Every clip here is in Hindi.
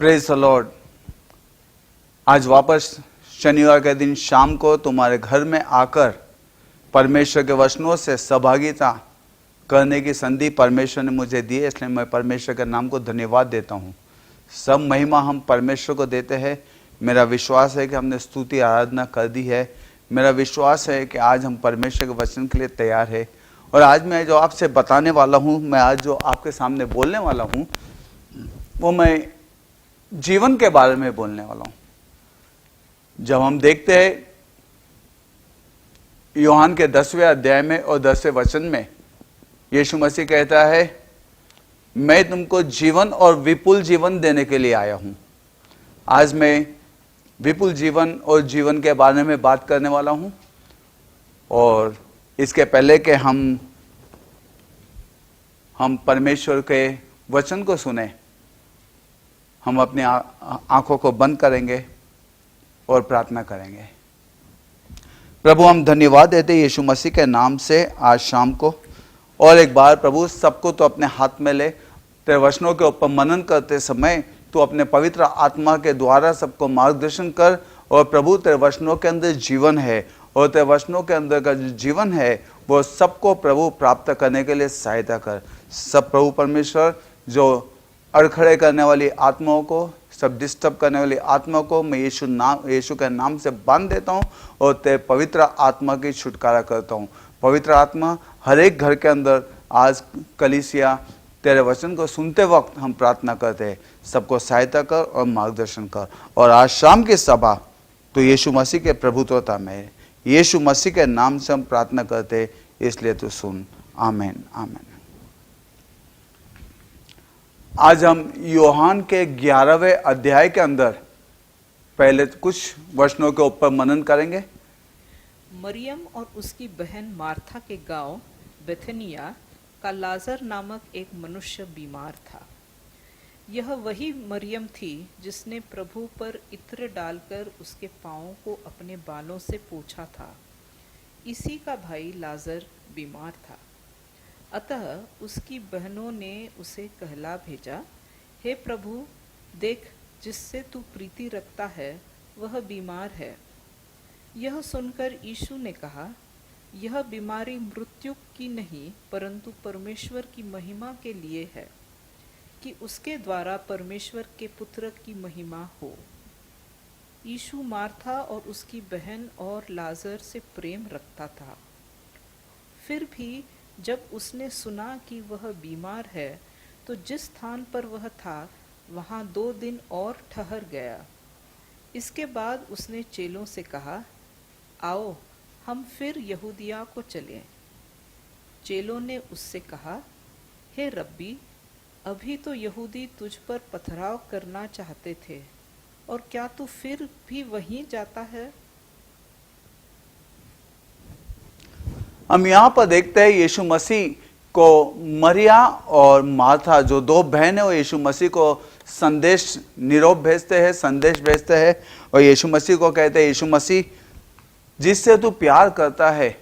Praise the Lord. आज वापस शनिवार के दिन शाम को तुम्हारे घर में आकर परमेश्वर के वचनों से सहभागिता करने की संधि परमेश्वर ने मुझे दी है, इसलिए मैं परमेश्वर के नाम को धन्यवाद देता हूँ। सब महिमा हम परमेश्वर को देते हैं। मेरा विश्वास है कि हमने स्तुति आराधना कर दी है। मेरा विश्वास है कि आज हम परमेश्वर के वचन के लिए तैयार है। और आज मैं जो आपसे बताने वाला हूँ, मैं आज जो आपके सामने बोलने वाला हूँ, वो मैं जीवन के बारे में बोलने वाला हूँ। जब हम देखते हैं यूहन्ना के 10वें अध्याय में और 10वें वचन में यीशु मसीह कहता है, मैं तुमको जीवन और विपुल जीवन देने के लिए आया हूं। आज मैं विपुल जीवन और जीवन के बारे में बात करने वाला हूं। और इसके पहले कि हम परमेश्वर के वचन को सुने, हम अपनी आंखों को बंद करेंगे और प्रार्थना करेंगे। प्रभु, हम धन्यवाद देते यीशु मसीह के नाम से आज शाम को। और एक बार प्रभु, सबको तो अपने हाथ में ले, तेरे वचनों के ऊपर मनन करते समय तू अपने पवित्र आत्मा के द्वारा सबको मार्गदर्शन कर। और प्रभु, तेरे वचनों के अंदर जीवन है, और तेरे वचनों के अंदर का जो जीवन है वो सबको प्रभु प्राप्त करने के लिए सहायता कर। सब प्रभु परमेश्वर, जो अड़खड़े करने वाली आत्माओं को, सब डिस्टर्ब करने वाली आत्मा को मैं यीशु के नाम से बांध देता हूँ और तेरे पवित्र आत्मा की छुटकारा करता हूँ। पवित्र आत्मा हर एक घर के अंदर आज कलीसिया तेरे वचन को सुनते वक्त हम प्रार्थना करते हैं, सबको सहायता कर और मार्गदर्शन कर। और आज शाम की सभा तो यीशु मसीह के प्रभुत्वता में है। यीशु मसीह के नाम से हम प्रार्थना करते हैं, इसलिए तो सुन। आमीन आमीन। आज हम यूहन्ना के 11वें अध्याय के अंदर पहले कुछ वचनों के ऊपर मनन करेंगे। मरियम और उसकी बहन मार्था के गांव बेथनिया का लाजर नामक एक मनुष्य बीमार था। यह वही मरियम थी जिसने प्रभु पर इत्र डालकर उसके पांवों को अपने बालों से पोंछा था। इसी का भाई लाजर बीमार था। अतः उसकी बहनों ने उसे कहला भेजा, हे प्रभु, देख, जिससे तू प्रीति रखता है वह बीमार है। यह सुनकर यीशु ने कहा, यह बीमारी मृत्यु की नहीं परंतु परमेश्वर की महिमा के लिए है, कि उसके द्वारा परमेश्वर के पुत्र की महिमा हो। यीशु मार्था और उसकी बहन और लाजर से प्रेम रखता था। फिर भी जब उसने सुना कि वह बीमार है तो जिस स्थान पर वह था वहाँ 2 दिन और ठहर गया। इसके बाद उसने चेलों से कहा, आओ हम फिर यहूदिया को चलें। चेलों ने उससे कहा, हे रब्बी, अभी तो यहूदी तुझ पर पथराव करना चाहते थे, और क्या तू फिर भी वहीं जाता है? हम यहाँ पर देखते हैं यीशु मसीह को मरिया और मार्था, जो 2 बहन है, वो यीशु मसीह को संदेश निरोप भेजते हैं, संदेश भेजते हैं। और यीशु मसीह को कहते हैं, यीशु मसीह, जिससे तू प्यार करता है,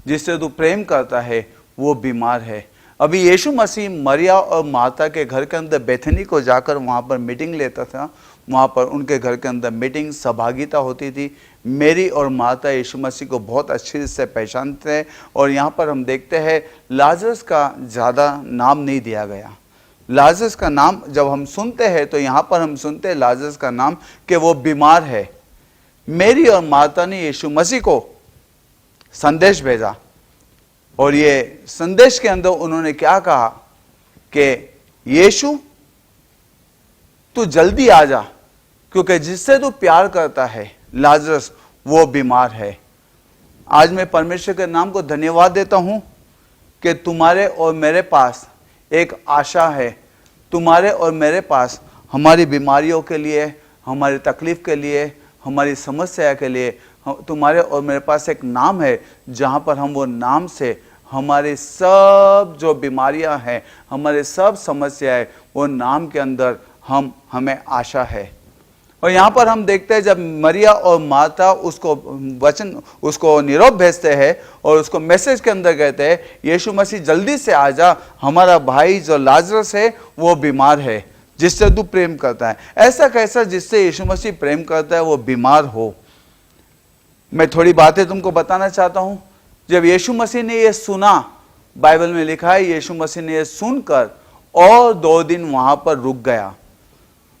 जिससे तू प्रेम करता है, वो बीमार है। अभी यीशु मसीह मरिया और मार्था के घर के अंदर बेथनी को जाकर वहाँ पर मीटिंग लेता था। वहाँ पर उनके घर के अंदर मीटिंग सहभागिता होती थी। मेरी और माता यीशु मसीह को बहुत अच्छे से पहचानते हैं। और यहाँ पर हम देखते हैं लाजरस का ज़्यादा नाम नहीं दिया गया। लाजरस का नाम जब हम सुनते हैं तो यहाँ पर हम सुनते हैं लाजरस का नाम कि वो बीमार है। मेरी और माता ने यीशु मसीह को संदेश भेजा, और ये संदेश के अंदर उन्होंने क्या कहा कि यीशु, तू जल्दी आ जा, क्योंकि जिससे तू प्यार करता है लाजरस वो बीमार है। आज मैं परमेश्वर के नाम को धन्यवाद देता हूं कि तुम्हारे और मेरे पास एक आशा है। तुम्हारे और मेरे पास हमारी बीमारियों के लिए, हमारी तकलीफ के लिए, हमारी समस्या के लिए, तुम्हारे और मेरे पास एक नाम है, जहां पर हम वो नाम से हमारे सब जो बीमारियां हैं, हमारे सब समस्याएं, वो नाम के अंदर हमें आशा है। और यहाँ पर हम देखते हैं जब मरिया और माता उसको निरोप भेजते हैं और उसको मैसेज के अंदर कहते हैं, यीशु मसीह जल्दी से आ जा, हमारा भाई जो लाजरस है वो बीमार है। जिससे तू प्रेम करता है। ऐसा कैसा जिससे यीशु मसीह प्रेम करता है वो बीमार हो? मैं थोड़ी बातें तुमको बताना चाहता हूं। जब यीशु मसीह ने ये सुना, बाइबल में लिखा है यीशु मसीह ने ये सुनकर और 2 दिन वहां पर रुक गया।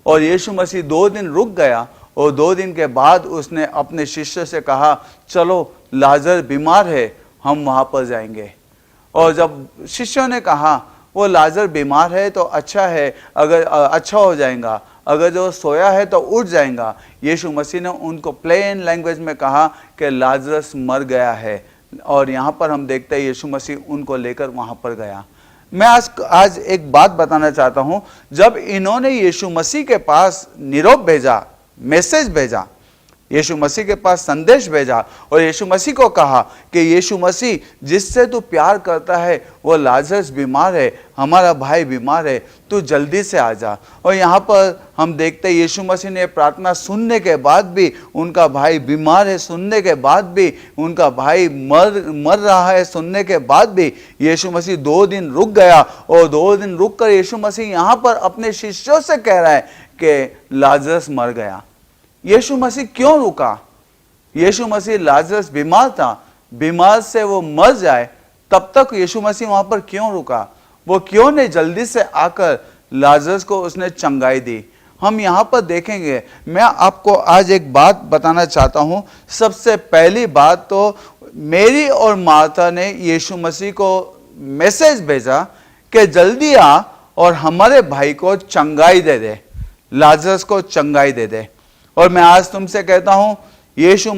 और यीशु मसीह 2 दिन रुक गया और 2 दिन के बाद उसने अपने शिष्य से कहा, चलो लाजर बीमार है, हम वहां पर जाएंगे। और जब शिष्यों ने कहा वो लाजर बीमार है तो अच्छा है, अगर अच्छा हो जाएगा, अगर जो सोया है तो उठ जाएगा। यीशु मसीह ने उनको प्लेन लैंग्वेज में कहा कि लाजरस मर गया है। और यहाँ पर हम देखते हैं यीशु मसीह उनको लेकर वहाँ पर गया। मैं आज एक बात बताना चाहता हूँ। जब इन्होंने यीशु मसीह के पास निरोप भेजा, मैसेज भेजा, यीशु मसीह के पास संदेश भेजा और यीशु मसीह को कहा कि यीशु मसीह जिससे तू प्यार करता है वो लाजरस बीमार है, हमारा भाई बीमार है, तू जल्दी से आ जा। और यहाँ पर हम देखते हैं यीशु मसीह ने प्रार्थना सुनने के बाद भी, उनका भाई बीमार है सुनने के बाद भी, उनका भाई मर रहा है सुनने के बाद भी यीशु मसीह 2 दिन रुक गया। और 2 दिन रुक कर यीशु मसीह यहाँ पर अपने शिष्यों से कह रहा है कि लाजरस मर गया। यीशु मसीह क्यों रुका? यीशु मसीह लाजरस बीमार था, बीमार से वो मर जाए तब तक यीशु मसीह वहां पर क्यों रुका? वो क्यों नहीं जल्दी से आकर लाजरस को उसने चंगाई दी? हम यहाँ पर देखेंगे। मैं आपको आज एक बात बताना चाहता हूँ। सबसे पहली बात तो मेरी और मार्था ने यीशु मसीह को मैसेज भेजा कि जल्दी आ और हमारे भाई को चंगाई दे दे, लाजरस को चंगाई दे दे। और मैं आज तुमसे कहता हूं यीशु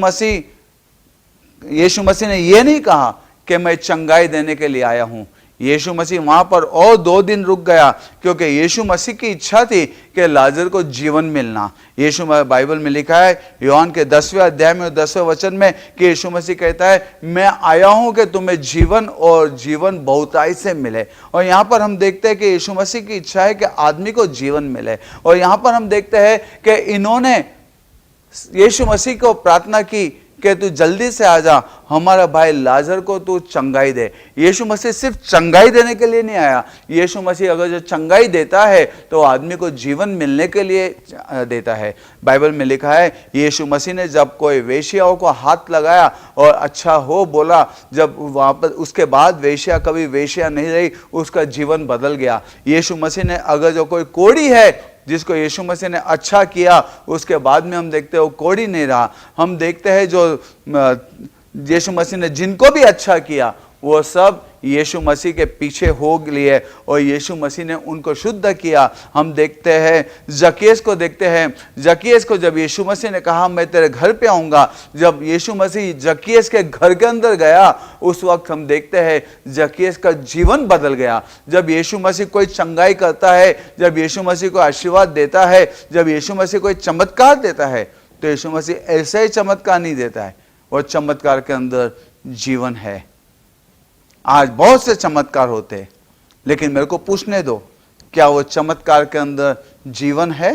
मसीह ने यह नहीं कहा कि मैं चंगाई देने के लिए आया हूं। यीशु मसीह वहां पर और 2 दिन रुक गया क्योंकि यीशु मसीह की इच्छा थी कि लाजर को जीवन मिलना। यीशु बाइबल में लिखा है योहान के 10वें अध्याय में 10वें वचन में कि यीशु मसीह कहता है मैं आया हूं कि तुम्हें जीवन और जीवन बहुताई से मिले। और यहाँ पर हम देखते हैं कि यीशु मसीह की इच्छा है कि आदमी को जीवन मिले। और यहाँ पर हम देखते हैं कि इन्होंने यीशु मसीह को प्रार्थना की कि तू जल्दी से आ जा, हमारा भाई लाजर को तू चंगाई दे। यीशु मसीह सिर्फ चंगाई देने के लिए नहीं आया। यीशु मसीह अगर जो चंगाई देता है तो आदमी को जीवन मिलने के लिए देता है। बाइबल में लिखा है यीशु मसीह ने जब कोई वेश्याओं को हाथ लगाया और अच्छा हो बोला, जब वहाँ पर उसके बाद वेश्या कभी वेश्या नहीं रही, उसका जीवन बदल गया। यीशु मसीह ने अगर जो कोई कोढ़ी है जिसको यीशु मसीह ने अच्छा किया, उसके बाद में हम देखते हैं वो कोढ़ी नहीं रहा। हम देखते हैं जो यीशु मसीह ने जिनको भी अच्छा किया वो सब यीशु मसीह के पीछे हो लिए और यीशु मसीह ने उनको शुद्ध किया। हम देखते हैं जक्कियस को देखते हैं। जक्कियस को जब यीशु मसीह ने कहा मैं तेरे घर पे आऊँगा, जब यीशु मसीह जक्कियस के घर के अंदर गया उस वक्त हम देखते हैं जक्कियस का जीवन बदल गया। जब यीशु मसीह कोई चंगाई करता है, जब यीशु मसीह को आशीर्वाद देता है, जब यीशु मसीह कोई चमत्कार देता है तो यीशु मसीह ऐसे ही चमत्कार नहीं देता है, और चमत्कार के अंदर जीवन है। आज बहुत से चमत्कार होते हैं लेकिन मेरे को पूछने दो, क्या वो चमत्कार के अंदर जीवन है?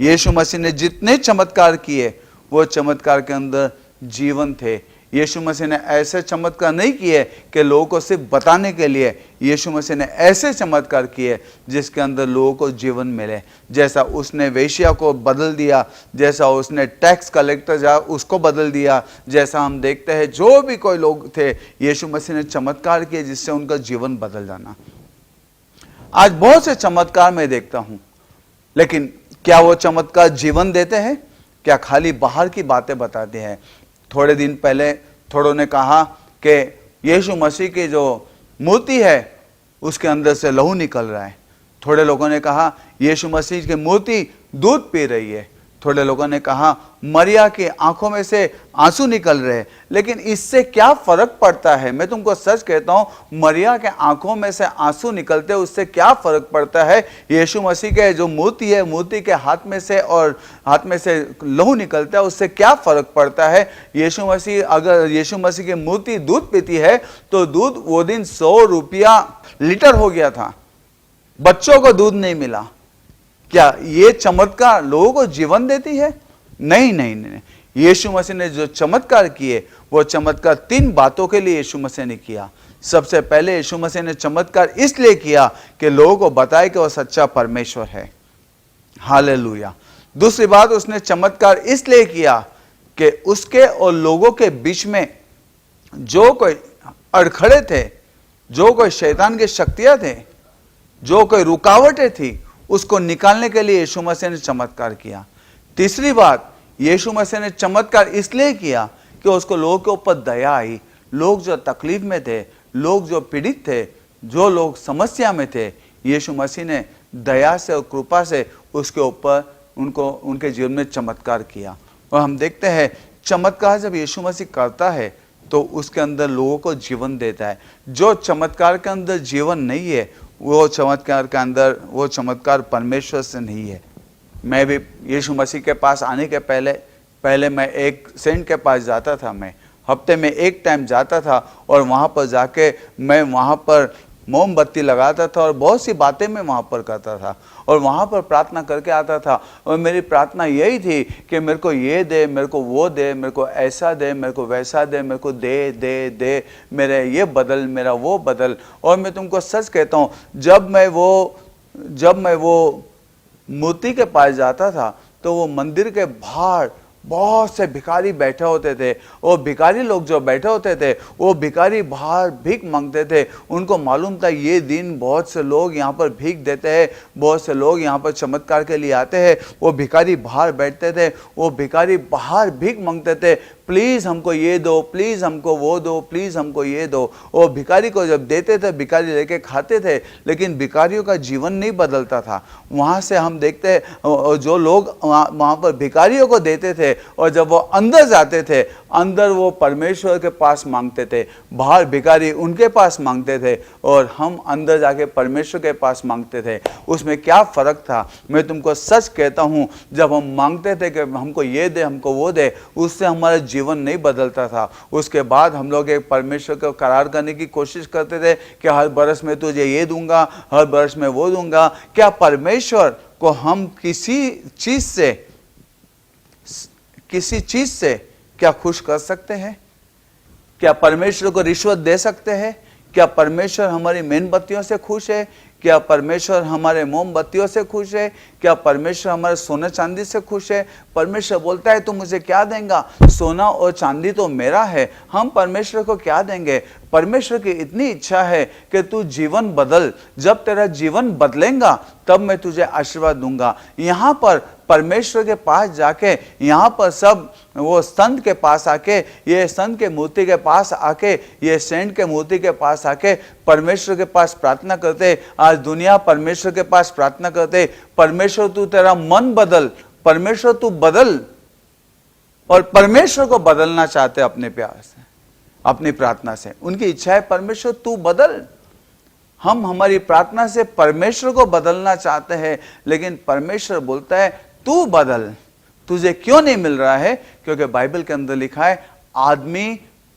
यीशु मसीह ने जितने चमत्कार किए वो चमत्कार के अंदर जीवन थे। यीशु मसीह ने ऐसे चमत्कार नहीं किए कि लोगों को सिर्फ बताने के लिए। यीशु मसीह ने ऐसे चमत्कार किए जिसके अंदर लोगों को जीवन मिले। जैसा उसने वेश्या को बदल दिया, जैसा उसने टैक्स कलेक्टर जा उसको बदल दिया, जैसा हम देखते हैं जो भी कोई लोग थे यीशु मसीह ने चमत्कार किए जिससे उनका जीवन बदल जाना। आज बहुत से चमत्कार मैं देखता हूं, लेकिन क्या वो चमत्कार जीवन देते हैं? क्या खाली बाहर की बातें बताते हैं? थोड़े दिन पहले थोड़ों ने कहा कि यीशु मसीह की जो मूर्ति है उसके अंदर से लहू निकल रहा है। थोड़े लोगों ने कहा यीशु मसीह की मूर्ति दूध पी रही है। थोड़े लोगों ने कहा मरिया की आंखों में से आंसू निकल रहे हैं। लेकिन इससे क्या फर्क पड़ता है? मैं तुमको सच कहता हूं, मरिया के आंखों में से आंसू निकलते उससे क्या फर्क पड़ता है? यीशु मसीह के जो मूर्ति है, मूर्ति के हाथ में से लहू निकलता है, उससे क्या फर्क पड़ता है? यीशु मसीह, अगर यीशु मसीह की मूर्ति दूध पीती है तो दूध वो दिन 100 रुपया लीटर हो गया था, बच्चों को दूध नहीं मिला। क्या ये चमत्कार लोगों को जीवन देती है? नहीं नहीं नहीं। यीशु मसीह ने जो चमत्कार किए वो चमत्कार 3 बातों के लिए यीशु मसीह ने किया। सबसे पहले यीशु मसीह ने चमत्कार इसलिए किया कि लोगों को बताए कि वो सच्चा परमेश्वर है। हालेलुया। दूसरी बात, उसने चमत्कार इसलिए किया कि उसके और लोगों के बीच में जो कोई अड़खड़े थे, जो कोई शैतान की शक्तियां थे, जो कोई रुकावटें थी, उसको निकालने के लिए यीशु मसीह ने चमत्कार किया। तीसरी बात, यीशु मसीह ने चमत्कार इसलिए किया कि उसको लोगों के ऊपर दया आई। लोग जो तकलीफ में थे, लोग जो पीड़ित थे, जो लोग समस्या में थे, यीशु मसीह ने दया से और कृपा से उसके ऊपर उनको उनके जीवन में चमत्कार किया। और हम देखते हैं चमत्कार जब यीशु मसीह करता है तो उसके अंदर लोगों को जीवन देता है। जो चमत्कार के अंदर जीवन नहीं है, वो चमत्कार के अंदर, वो चमत्कार परमेश्वर से नहीं है। मैं भी यीशु मसीह के पास आने के पहले मैं एक सेंट के पास जाता था। मैं हफ्ते में एक टाइम जाता था और वहाँ पर जाके मैं वहाँ पर मोमबत्ती लगाता था और बहुत सी बातें मैं वहाँ पर करता था और वहाँ पर प्रार्थना करके आता था। और मेरी प्रार्थना यही थी कि मेरे को ये दे, मेरे को वो दे, मेरे को ऐसा दे, मेरे को वैसा दे, मेरे को दे दे दे, मेरे ये बदल, मेरा वो बदल। और मैं तुमको सच कहता हूँ, जब मैं वो मूर्ति के पास जाता था तो वो मंदिर के बाहर बहुत से भिखारी बैठे होते थे। और भिखारी लोग जो बैठे होते थे, वो भिखारी बाहर भीख मांगते थे। उनको मालूम था ये दिन बहुत से लोग यहाँ पर भीख देते हैं, बहुत से लोग यहाँ पर चमत्कार के लिए आते हैं। वो भिखारी बाहर बैठते थे, वो भिखारी बाहर भीख मांगते थे, प्लीज़ हमको ये दो, प्लीज़ हमको वो दो, प्लीज़ हमको ये दो। और भिखारी को जब देते थे, भिखारी लेके खाते थे, लेकिन भिखारियों का जीवन नहीं बदलता था। वहाँ से हम देखते हैं जो लोग वहाँ पर भिखारियों को देते थे और जब वो अंदर जाते थे, अंदर वो परमेश्वर के पास मांगते थे, बाहर भिखारी उनके पास मांगते थे और हम अंदर जाके परमेश्वर के पास मांगते थे। उसमें क्या फ़र्क था? मैं तुमको सच कहता हूँ, जब हम मांगते थे कि हमको ये दे, हमको वो दे, उससे हमारा जीवन नहीं बदलता था। उसके बाद हम लोग एक परमेश्वर को करार करने की कोशिश करते थे कि हर बरस में तुझे ये दूंगा, हर बरस में वो दूंगा। क्या परमेश्वर को हम किसी चीज से क्या खुश कर सकते हैं? क्या परमेश्वर को रिश्वत दे सकते हैं? क्या परमेश्वर हमारी मेणबत्तियों से खुश है? क्या परमेश्वर हमारे मोमबत्तियों से खुश है? क्या परमेश्वर हमारे सोने चांदी से खुश है? परमेश्वर बोलता है तू मुझे क्या देंगा? सोना और चांदी तो मेरा है, हम परमेश्वर को क्या देंगे? परमेश्वर की इतनी इच्छा है कि तू जीवन बदल। जब तेरा जीवन बदलेगा तब मैं तुझे आशीर्वाद दूंगा। यहाँ पर परमेश्वर के पास जाके, यहाँ पर सब वो संत के पास आके, ये संत के मूर्ति के पास आके, ये सेंट के मूर्ति के पास आके परमेश्वर के पास प्रार्थना करते। आज दुनिया परमेश्वर के पास प्रार्थना करते, परमेश्वर तू तेरा मन बदल, परमेश्वर तू बदल। और परमेश्वर को बदलना चाहते अपने प्यार से, अपनी प्रार्थना से। उनकी इच्छा है परमेश्वर तू बदल। हम हमारी प्रार्थना से परमेश्वर को बदलना चाहते हैं, लेकिन परमेश्वर बोलता है तू बदल। तुझे क्यों नहीं मिल रहा है? क्योंकि बाइबल के अंदर लिखा है आदमी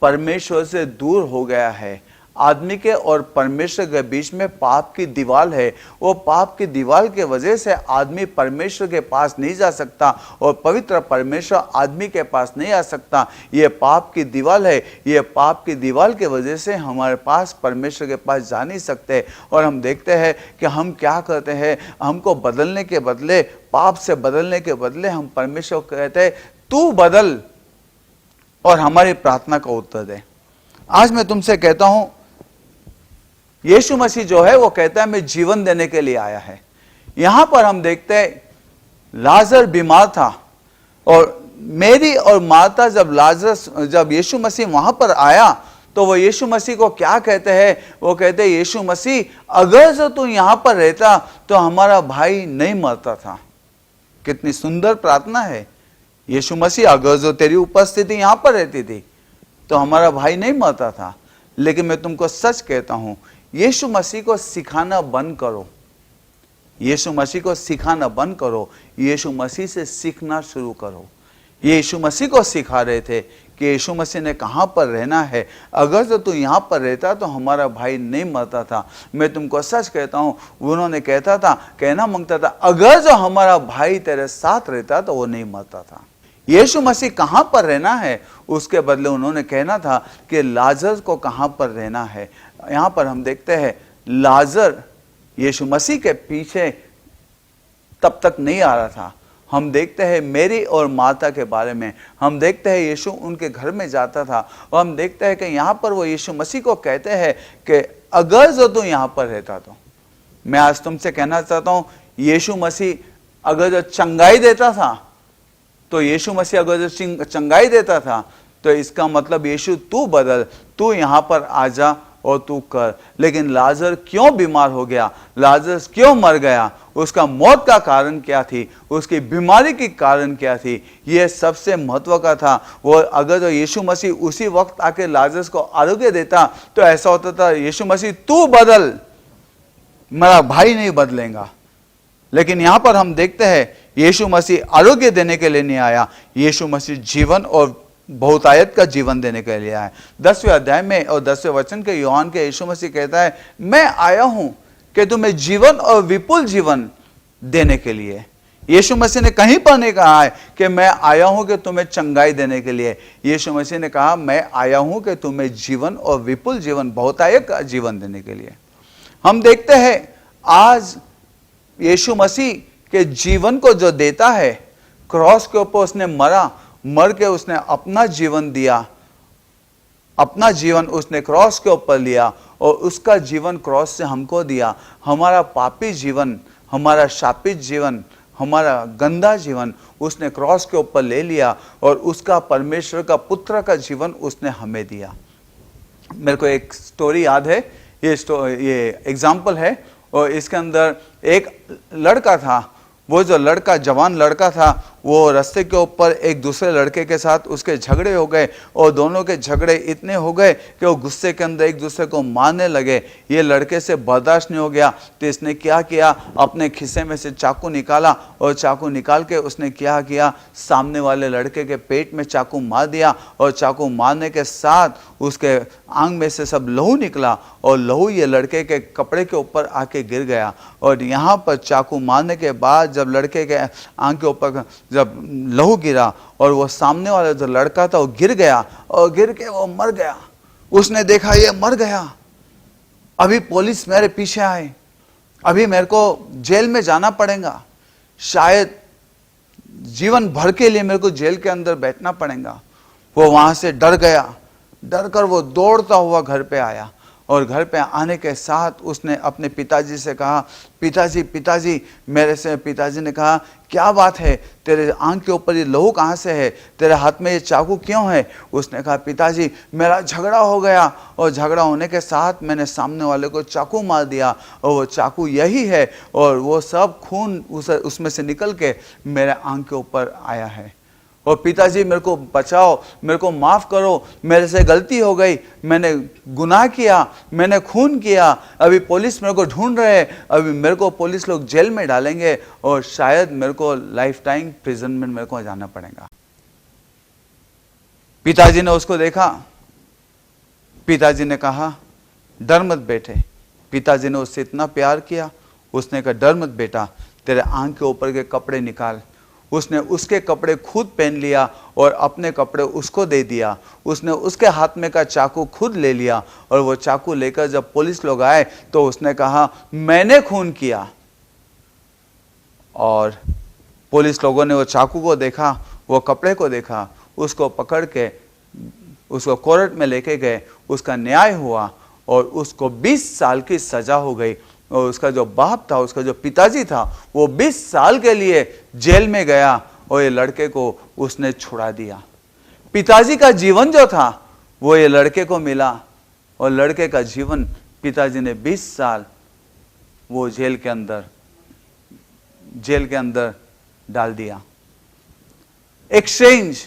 परमेश्वर से दूर हो गया है। आदमी के और परमेश्वर के बीच में पाप की दीवार है। वो पाप की दीवार के वजह से आदमी परमेश्वर के पास नहीं जा सकता और पवित्र परमेश्वर आदमी के पास नहीं आ सकता। ये पाप की दीवार है। ये पाप की दीवार के वजह से हमारे पास परमेश्वर के पास जा नहीं सकते। और हम देखते हैं कि हम क्या करते हैं, हमको बदलने के बदले, पाप से बदलने के बदले हम परमेश्वर को कहते हैं तू बदल और हमारी प्रार्थना का उत्तर दे। आज मैं तुमसे कहता हूं, यीशु मसीह जो है वो कहता है मैं जीवन देने के लिए आया है। यहां पर हम देखते हैं लाजर बीमार था और मेरी और मार्था जब यीशु मसीह वहां पर आया तो वो यीशु मसीह को क्या कहते हैं? वो कहते हैं यीशु मसीह अगर जो तू यहां पर रहता तो हमारा भाई नहीं मरता था। कितनी सुंदर प्रार्थना है। यीशु मसीह अगर जो तेरी उपस्थिति यहां पर रहती थी तो हमारा भाई नहीं मरता था। लेकिन मैं तुमको सच कहता हूं, यीशु मसीह को सिखाना बंद करो। यीशु मसीह को सिखाना बंद करो, यीशु मसीह से सीखना शुरू करो। ये यीशु मसीह को सिखा रहे थे कि यीशु मसीह ने कहाँ पर रहना है। अगर तो तू यहाँ पर रहता तो हमारा भाई नहीं मरता था। मैं तुमको सच कहता हूँ, उन्होंने कहना मांगता था अगर जो हमारा भाई तेरे साथ रहता तो वो नहीं मरता था। यीशु मसीह कहाँ पर रहना है, उसके बदले उन्होंने कहना था कि लाजर को कहाँ पर रहना है। यहाँ पर हम देखते हैं लाजर यीशु मसीह के पीछे तब तक नहीं आ रहा था। हम देखते हैं मेरी और माता के बारे में, हम देखते हैं यीशु उनके घर में जाता था, और हम देखते हैं कि यहाँ पर वो यीशु मसीह को कहते हैं कि अगर जो तू यहाँ पर रहता तो। मैं आज तुमसे कहना चाहता हूँ, यीशु मसीह अगर जो चंगाई देता था, तो यीशु मसीह अगर जो चंगाई देता था, तो इसका मतलब यीशु तू बदल, तू यहाँ पर आ जा और तू कर। लेकिन लाजर क्यों बीमार हो गया, लाजर क्यों मर गया, उसका मौत का कारण क्या थी, उसकी बीमारी की कारण क्या थी, यह सबसे महत्व का था। वो अगर जो यीशु मसीह उसी वक्त आके लाजर को आरोग्य देता, तो ऐसा होता था, यीशु मसीह तू बदल, मेरा भाई नहीं बदलेगा। लेकिन यहां पर हम देखते हैं यीशु मसीह आरोग्य देने के लिए नहीं आया, यीशु मसीह जीवन और बहुतायत का जीवन देने के लिए आया। 10वें अध्याय में और 10वें वचन के यूहन्ना के यीशु मसीह कहता है, मैं आया हूं कि तुम्हें जीवन और विपुल जीवन देने के लिए। यीशु मसीह ने कहीं पर नहीं कहा है कि मैं आया हूं कि तुम्हें चंगाई देने के लिए। यीशु मसीह ने कहा, मैं आया हूं कि तुम्हें जीवन और विपुल जीवन, बहुतायत का जीवन देने के लिए। हम देखते हैं आज यीशु मसीह के जीवन को जो देता है, क्रॉस के ऊपर उसने मरा, मर के उसने अपना जीवन दिया, अपना जीवन उसने क्रॉस के ऊपर लिया और उसका जीवन क्रॉस से हमको दिया। हमारा पापी जीवन, हमारा शापित जीवन, हमारा गंदा जीवन उसने क्रॉस के ऊपर ले लिया और उसका परमेश्वर का पुत्र का जीवन उसने हमें दिया। मेरे को एक स्टोरी याद है, ये एग्जाम्पल है, और इसके अंदर एक लड़का था। वो जो लड़का, जवान लड़का था, वो रास्ते के ऊपर एक दूसरे लड़के के साथ उसके झगड़े हो गए, और दोनों के झगड़े इतने हो गए कि वो गुस्से के अंदर एक दूसरे को मारने लगे। ये लड़के से बर्दाश्त नहीं हो गया, तो इसने क्या किया, अपने खिस्से में से चाकू निकाला, और चाकू निकाल के उसने क्या किया, सामने वाले लड़के के पेट में चाकू मार दिया, और चाकू मारने के साथ उसके आंख में से सब लहू निकला, और लहू ये लड़के के कपड़े के ऊपर आके गिर गया। और यहाँ पर चाकू मारने के बाद जब लड़के के आंख के ऊपर जब लहू गिरा, और वो सामने वाला जो लड़का था वो गिर गया, और गिर के वो मर गया। उसने देखा ये मर गया, अभी पुलिस मेरे पीछे आए, अभी मेरे को जेल में जाना पड़ेगा, शायद जीवन भर के लिए मेरे को जेल के अंदर बैठना पड़ेगा। वो वहां से डर गया, डर कर वो दौड़ता हुआ घर पे आया, और घर पे आने के साथ उसने अपने पिताजी से कहा, पिताजी पिताजी मेरे से। पिताजी ने कहा, क्या बात है, तेरे आंख के ऊपर ये लहू कहाँ से है, तेरे हाथ में ये चाकू क्यों है? उसने कहा, पिताजी मेरा झगड़ा हो गया, और झगड़ा होने के साथ मैंने सामने वाले को चाकू मार दिया, और वो चाकू यही है, और वो सब खून उसमें से निकल के मेरे आंख के ऊपर आया है। और पिताजी मेरे को बचाओ, मेरे को माफ़ करो, मेरे से गलती हो गई, मैंने गुनाह किया, मैंने खून किया, अभी पुलिस मेरे को ढूंढ रहे हैं, अभी मेरे को पुलिस लोग जेल में डालेंगे, और शायद मेरे को लाइफ टाइम प्रिजन में मेरे को जाना पड़ेगा। पिताजी ने उसको देखा, पिताजी ने कहा, डर मत बेटे। पिताजी ने उससे इतना प्यार किया, उसने कहा, डर मत बेटा, तेरे आंख के ऊपर के कपड़े निकाल। उसने उसके कपड़े खुद पहन लिया और अपने कपड़े उसको दे दिया। उसने उसके हाथ में का चाकू खुद ले लिया, और वो चाकू लेकर जब पुलिस लोग आए तो उसने कहा, मैंने खून किया। और पुलिस लोगों ने वो चाकू को देखा, वो कपड़े को देखा, उसको पकड़ के उसको कोर्ट में लेके गए, उसका न्याय हुआ, और उसको 20 साल की सजा हो गई। और उसका जो बाप था, उसका जो पिताजी था, वो 20 साल के लिए जेल में गया, और ये लड़के को उसने छुड़ा दिया। पिताजी का जीवन जो था वो ये लड़के को मिला, और लड़के का जीवन पिताजी ने 20 साल वो जेल के अंदर डाल दिया। एक्सचेंज,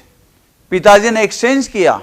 पिताजी ने एक्सचेंज किया,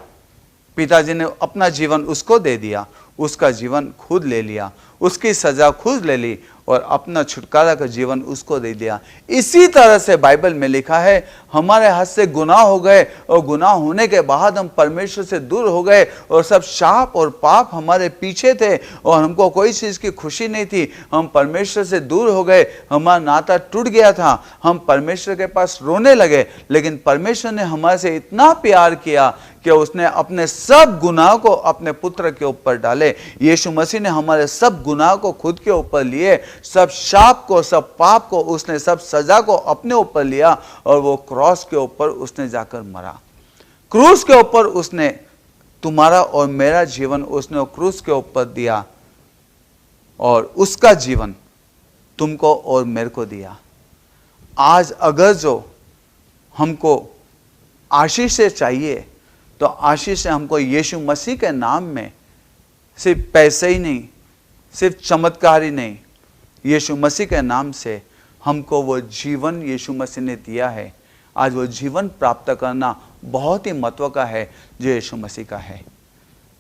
पिताजी ने अपना जीवन उसको दे दिया, उसका जीवन खुद ले लिया, उसकी सजा खुद ले ली, और अपना छुटकारा का जीवन उसको दे दिया। इसी तरह से बाइबल में लिखा है, हमारे हाथ से गुनाह हो गए, और गुनाह होने के बाद हम परमेश्वर से दूर हो गए, और सब शाप और पाप हमारे पीछे थे, और हमको कोई चीज़ की खुशी नहीं थी। हम परमेश्वर से दूर हो गए, हमारा नाता टूट गया था, हम परमेश्वर के पास रोने लगे। लेकिन परमेश्वर ने हमारे से इतना प्यार किया कि उसने अपने सब गुनाह को अपने पुत्र के ऊपर डाले। यीशु मसीह ने हमारे सब गुनाह को खुद के ऊपर लिए, सब शाप को, सब पाप को उसने, सब सजा को अपने ऊपर लिया और वो क्रॉस के ऊपर उसने जाकर मरा। क्रूस के ऊपर उसने तुम्हारा और मेरा जीवन उसने क्रूस के ऊपर दिया और उसका जीवन तुमको और मेरे को दिया। आज अगर जो हमको आशीष चाहिए तो आशीष हमको यीशु मसीह के नाम में, सिर्फ पैसे ही नहीं, सिर्फ चमत्कार ही नहीं, यीशु मसीह के नाम से हमको वो जीवन यीशु मसीह ने दिया है। आज वो जीवन प्राप्त करना बहुत ही महत्व का है जो यीशु मसीह का है।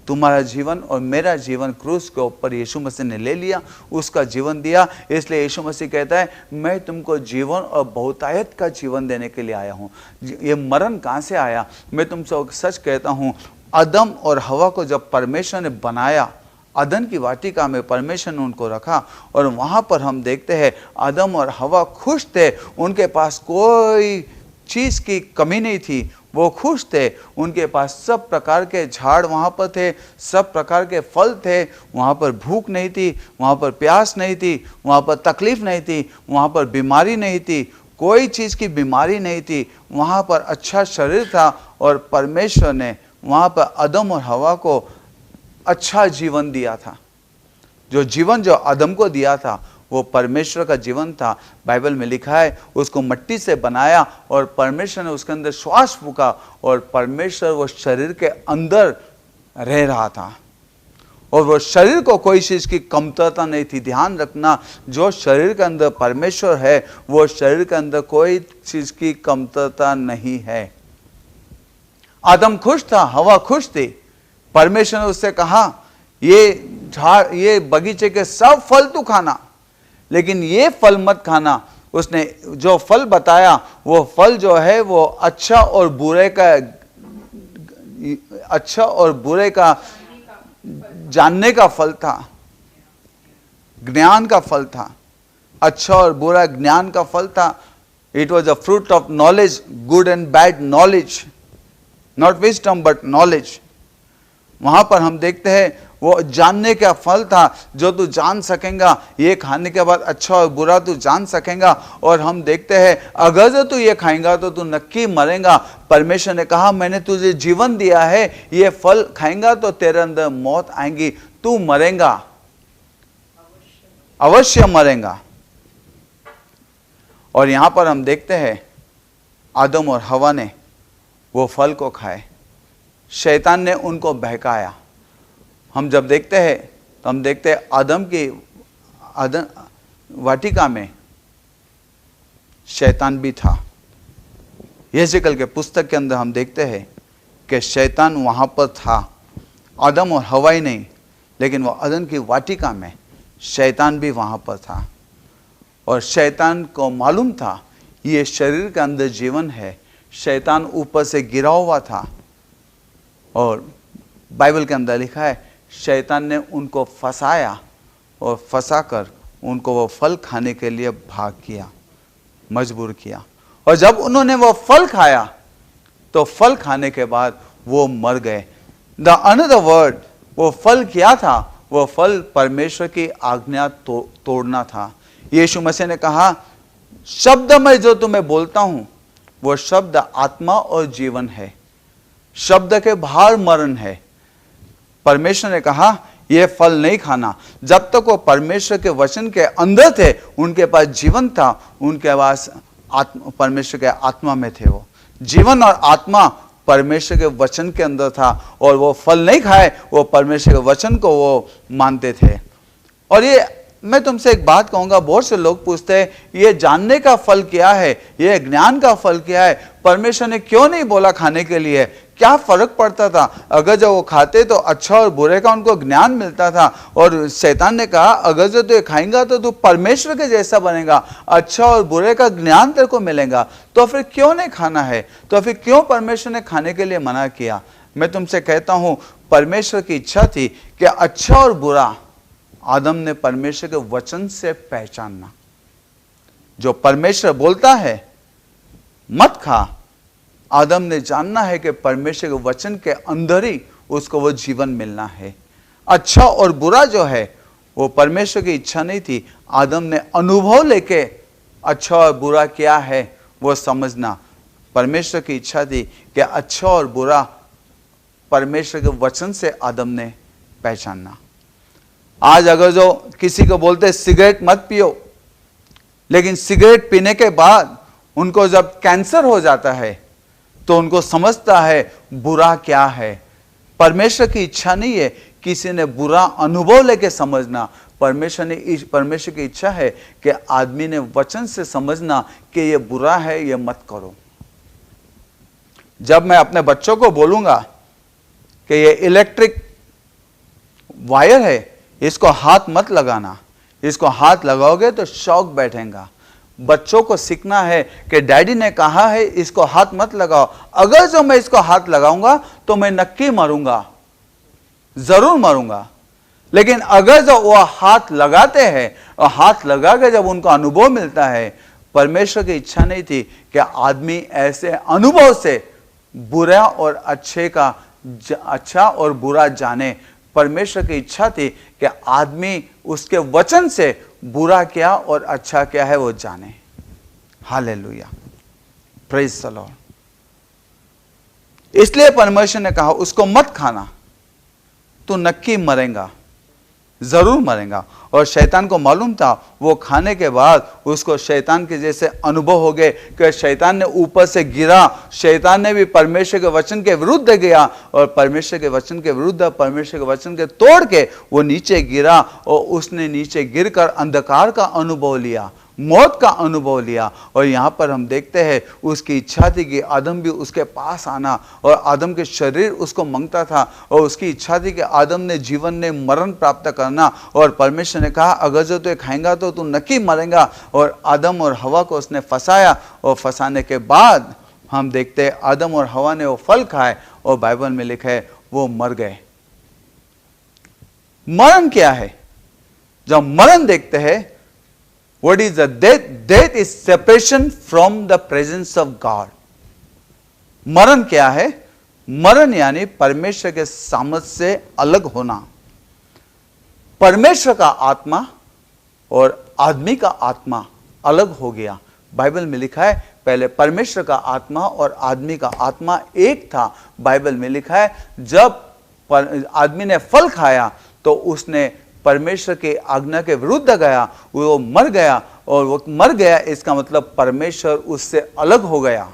तुम्हारा जीवन और मेरा जीवन क्रूस के ऊपर यीशु मसीह ने ले लिया, उसका जीवन दिया। इसलिए यीशु मसीह कहता है मैं तुमको जीवन और बहुतायत का जीवन देने के लिए आया हूँ। ये मरण कहाँ से आया? मैं तुमसे सच कहता हूँ, आदम और हवा को जब परमेश्वर ने बनाया, अदन की वाटिका में परमेश्वर ने उनको रखा और वहाँ पर हम देखते हैं आदम और हवा खुश थे, उनके पास कोई चीज़ की कमी नहीं थी, वो खुश थे। उनके पास सब प्रकार के झाड़ वहाँ पर थे, सब प्रकार के फल थे, वहाँ पर भूख नहीं थी, वहाँ पर प्यास नहीं थी, वहाँ पर तकलीफ नहीं थी, वहाँ पर बीमारी नहीं थी, कोई चीज़ की बीमारी नहीं थी, वहाँ पर अच्छा शरीर था। और परमेश्वर ने वहाँ पर आदम और हवा को अच्छा जीवन दिया था। जो जीवन जो आदम को दिया था वो परमेश्वर का जीवन था। बाइबल में लिखा है उसको मिट्टी से बनाया और परमेश्वर ने उसके अंदर श्वास फूका और परमेश्वर वो शरीर के अंदर रह रहा था और वो शरीर को कोई चीज़ की कमतरता नहीं थी। ध्यान रखना, जो शरीर के अंदर परमेश्वर है वो शरीर के अंदर कोई चीज़ की कमतरता नहीं है। आदम खुश था, हवा खुश थी। परमेश्वर ने उससे कहा ये झाड़, ये बगीचे के सब फल तू खाना, लेकिन ये फल मत खाना। उसने जो फल बताया वो फल जो है वो अच्छा और बुरे का जानने का फल था, ज्ञान का फल था। अच्छा और बुरा ज्ञान का फल था। It was a fruit of knowledge, good and bad knowledge, not wisdom but knowledge. वहां पर हम देखते हैं वो जानने का फल था, जो तू जान सकेगा, ये खाने के बाद अच्छा और बुरा तू जान सकेगा। और हम देखते हैं अगर जो तू ये खाएगा तो तू नक्की मरेगा। परमेश्वर ने कहा मैंने तुझे जीवन दिया है, ये फल खाएगा तो तेरे अंदर मौत आएगी, तू मरेगा, अवश्य मरेगा। और यहां पर हम देखते हैं आदम और हवा ने वो फल को खाए, शैतान ने उनको बहकाया। हम जब देखते हैं तो हम देखते हैं आदम वाटिका में शैतान भी था। यहेजकेल के पुस्तक के अंदर हम देखते हैं कि शैतान वहाँ पर था। आदम और हवा ही नहीं, लेकिन वो आदम की वाटिका में शैतान भी वहाँ पर था। और शैतान को मालूम था ये शरीर के अंदर जीवन है। शैतान ऊपर से गिरा हुआ था और बाइबल के अंदर लिखा है शैतान ने उनको फंसाया और फंसाकर उनको वो फल खाने के लिए भाग किया, मजबूर किया। और जब उन्होंने वो फल खाया तो फल खाने के बाद वो मर गए। द अनदर वर्ड, वो फल क्या था? वो फल परमेश्वर की आज्ञा तोड़ना था। यीशु मसीह ने कहा शब्द मैं जो तुम्हें बोलता हूं वो शब्द आत्मा और जीवन है, शब्द के बाहर मरण है। परमेश्वर ने कहा यह फल नहीं खाना। जब तक वो परमेश्वर के वचन के अंदर थे उनके पास जीवन था, उनके पास परमेश्वर के आत्मा में थे। वो जीवन और आत्मा परमेश्वर के वचन के अंदर था और वो फल नहीं खाए, वो परमेश्वर के वचन को वो मानते थे। और ये मैं तुमसे एक बात कहूंगा, बहुत से लोग पूछते हैं ये जानने का फल क्या है, ये ज्ञान का फल क्या है, परमेश्वर ने क्यों नहीं बोला खाने के लिए? क्या फर्क पड़ता था? अगर जब वो खाते तो अच्छा और बुरे का उनको ज्ञान मिलता था। और शैतान ने कहा अगर जो तू खाएगा तो तू परमेश्वर के जैसा बनेगा, अच्छा और बुरे का ज्ञान तेरे को मिलेगा। तो फिर क्यों नहीं खाना है? तो फिर क्यों परमेश्वर ने खाने के लिए मना किया? मैं तुमसे कहता हूं परमेश्वर की इच्छा थी कि अच्छा और बुरा आदम ने परमेश्वर के वचन से पहचानना। जो परमेश्वर बोलता है मत खा, आदम ने जानना है कि परमेश्वर के वचन के अंदर ही उसको वो जीवन मिलना है। अच्छा और बुरा जो है वो परमेश्वर की इच्छा नहीं थी, आदम ने अनुभव लेके अच्छा और बुरा क्या है वो समझना परमेश्वर की इच्छा थी कि अच्छा और बुरा परमेश्वर के वचन से आदम ने पहचानना। आज अगर जो किसी को बोलते सिगरेट मत पियो, लेकिन सिगरेट पीने के बाद उनको जब कैंसर हो जाता है तो उनको समझता है बुरा क्या है। परमेश्वर की इच्छा नहीं है किसी ने बुरा अनुभव लेके समझना, परमेश्वर की इच्छा है कि आदमी ने वचन से समझना कि ये बुरा है, ये मत करो। जब मैं अपने बच्चों को बोलूंगा कि ये इलेक्ट्रिक वायर है, इसको हाथ मत लगाना, इसको हाथ लगाओगे तो शॉक बैठेगा। बच्चों को सीखना है कि डैडी ने कहा है इसको हाथ मत लगाओ, अगर जो मैं इसको हाथ लगाऊंगा तो मैं नक्की मरूंगा, जरूर मरूंगा। लेकिन अगर जो वो हाथ लगाते हैं और हाथ लगा के जब उनको अनुभव मिलता है, परमेश्वर की इच्छा नहीं थी कि आदमी ऐसे अनुभव से बुरा और अच्छा और बुरा जाने। परमेश्वर की इच्छा थी कि आदमी उसके वचन से बुरा क्या और अच्छा क्या है वो जाने। Hallelujah, praise the Lord. इसलिए परमेश्वर ने कहा उसको मत खाना, तू नक्की मरेगा, जरूर मरेगा। और शैतान को मालूम था वो खाने के बाद उसको शैतान के जैसे अनुभव हो गए कि शैतान ने ऊपर से गिरा, शैतान ने भी परमेश्वर के वचन के विरुद्ध गया और परमेश्वर के वचन के विरुद्ध, परमेश्वर के वचन के तोड़ के वो नीचे गिरा और उसने नीचे गिरकर अंधकार का अनुभव लिया, मौत का अनुभव लिया। और यहाँ पर हम देखते हैं उसकी इच्छा थी कि आदम भी उसके पास आना और आदम के शरीर उसको मांगता था और उसकी इच्छा थी कि आदम ने जीवन ने मरण प्राप्त करना। और परमेश्वर ने कहा अगर जो तू खाएंगा तो तू नक्की मरेगा। और आदम और हवा को उसने फंसाया और फंसाने के बाद हम देखते हैं आदम और हवा ने वो फल खाए और बाइबल में लिखा है वो मर गए। मरण क्या है? जब मरण देखते हैं, what is the death? Death is separation from the presence of God. मरण क्या है? मरण यानी परमेश्वर के सामर्थ्य से अलग होना। परमेश्वर का आत्मा और आदमी का आत्मा अलग हो गया। बाइबल में लिखा है पहले परमेश्वर का आत्मा और आदमी का आत्मा एक था। बाइबल में लिखा है जब आदमी ने फल खाया तो उसने परमेश्वर के आज्ञा के विरुद्ध गया, वो मर गया। और वो मर गया इसका मतलब परमेश्वर उससे अलग हो गया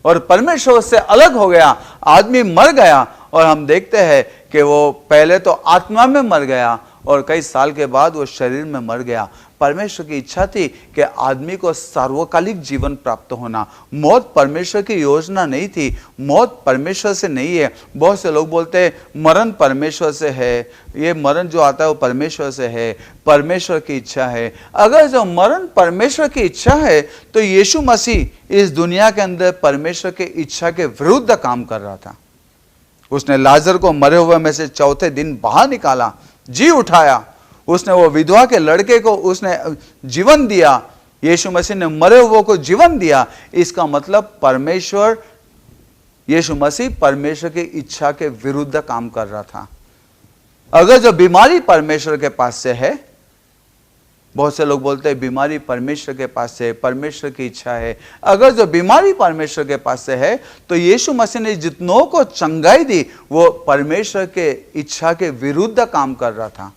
और परमेश्वर उससे अलग हो गया, आदमी मर गया। और हम देखते हैं कि वो पहले तो आत्मा में मर गया और कई साल के बाद वो शरीर में मर गया। परमेश्वर की इच्छा थी कि आदमी को सार्वकालिक जीवन प्राप्त होना। मौत परमेश्वर की योजना नहीं थी, मौत परमेश्वर से नहीं है। बहुत से लोग बोलते हैं मरण परमेश्वर से है, ये मरण जो आता है वो परमेश्वर से है, परमेश्वर की इच्छा है। अगर जो मरण परमेश्वर की इच्छा है तो यीशु मसीह इस दुनिया के अंदर परमेश्वर की इच्छा के विरुद्ध काम कर रहा था। उसने लाजर को मरे हुए में से चौथे दिन बाहर निकाला, जी उठाया। उसने वो विधवा के लड़के को उसने जीवन दिया। यीशु मसीह ने मरे हुए को जीवन दिया। इसका मतलब परमेश्वर, यीशु मसीह परमेश्वर की इच्छा के विरुद्ध काम कर रहा था। अगर जो बीमारी परमेश्वर के पास से है, बहुत से लोग बोलते हैं बीमारी परमेश्वर के पास से, परमेश्वर की इच्छा है। अगर जो बीमारी परमेश्वर के पास से है तो यीशु मसीह ने जितनों को चंगाई दी वो परमेश्वर के इच्छा के विरुद्ध काम कर रहा था।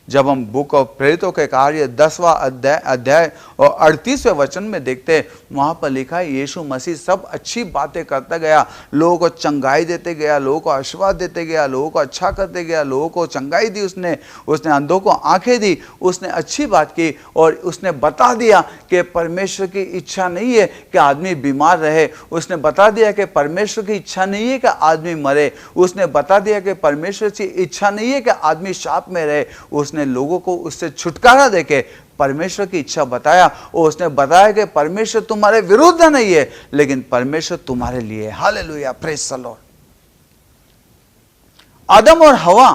जब हम बुक ऑफ प्रेरितों के कार्य 10वां अध्याय और 38वें वचन में देखते हैं, वहां पर लिखा है यीशु मसीह सब अच्छी बातें करता गया, लोगों को चंगाई देते गया, लोगों को आशीर्वाद देते गया, लोगों को अच्छा करते गया, लोगों को चंगाई दी। उसने अंधों को आंखें दी, उसने अच्छी बात की और उसने बता दिया कि परमेश्वर की इच्छा नहीं है कि आदमी बीमार रहे। उसने बता दिया कि परमेश्वर की इच्छा नहीं है कि आदमी मरे। उसने बता दिया कि परमेश्वर की इच्छा नहीं है कि आदमी शाप में रहे। उसने लोगों को उससे छुटकारा देके परमेश्वर की इच्छा बताया और उसने बताया कि परमेश्वर तुम्हारे विरुद्ध नहीं है लेकिन परमेश्वर तुम्हारे लिए है। Hallelujah, praise the lord. आदम और हवा